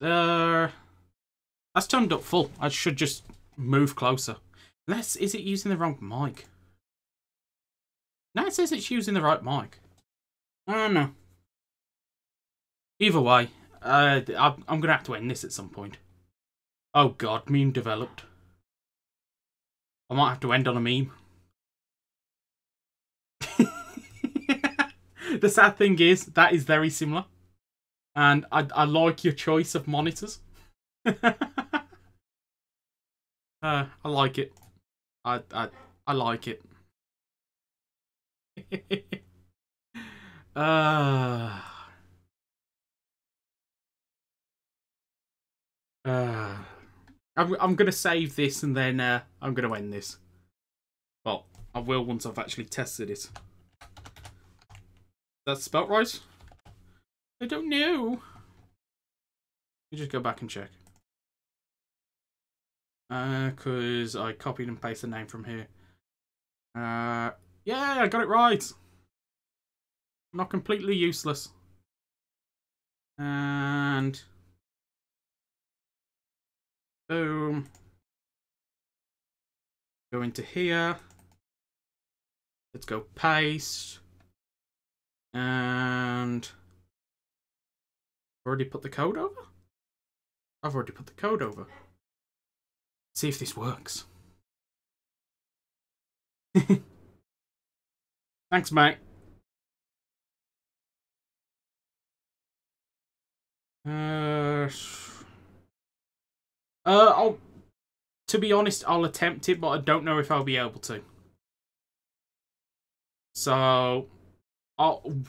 That's turned up full. I should just move closer. Unless, is it using the wrong mic? No, it says it's using the right mic. I don't know. Either way, I'm going to have to end this at some point. Oh god, meme developed. I might have to end on a meme. The sad thing is, that is very similar. And I like your choice of monitors. I like it. I like it. I'm gonna save this and then I'm gonna end this. Well, I will once I've actually tested it. That's spelt right? I don't know. You just go back and check. Cause I copied and pasted the name from here. Yeah, I got it right. Not completely useless. And boom. Go into here. Let's go paste. And already put the code over? I've already put the code over. See if this works. Thanks, mate. To be honest, I'll attempt it, but I don't know if I'll be able to. So,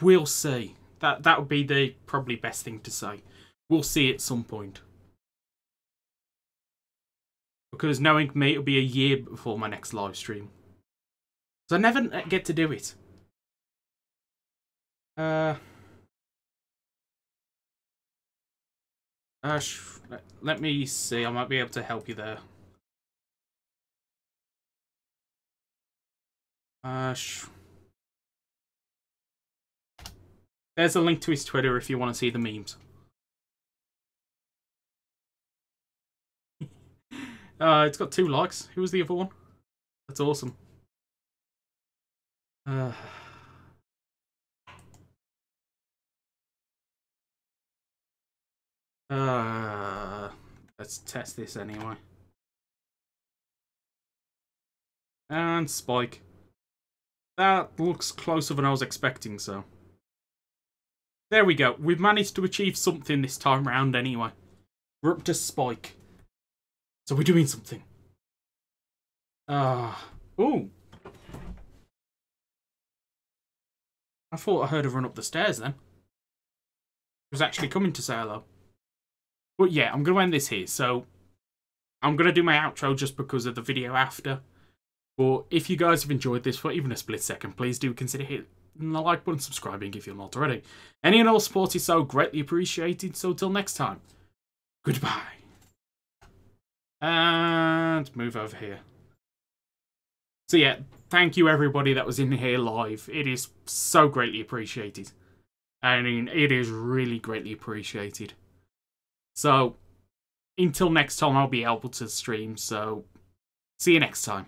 we'll see. That would be the probably best thing to say. We'll see at some point. Because knowing me, it'll be a year before my next live stream. So I never get to do it. Let me see. I might be able to help you there. There's a link to his Twitter if you want to see the memes. It's got 2 likes. Who was the other one? That's awesome. Let's test this anyway. And Spike. That looks closer than I was expecting, so. There we go. We've managed to achieve something this time round anyway. We're up to Spike. So we're doing something. Ooh. I thought I heard her run up the stairs then. She was actually coming to say hello. But yeah, I'm going to end this here. So I'm going to do my outro just because of the video after. But if you guys have enjoyed this for even a split second, please do consider hitting the like button, subscribing if you're not already. Any and all support is so greatly appreciated. So till next time, goodbye. And move over here. So yeah, thank you everybody that was in here live. It is so greatly appreciated. I mean, it is really greatly appreciated. So, until next time I'll be able to stream, so see you next time.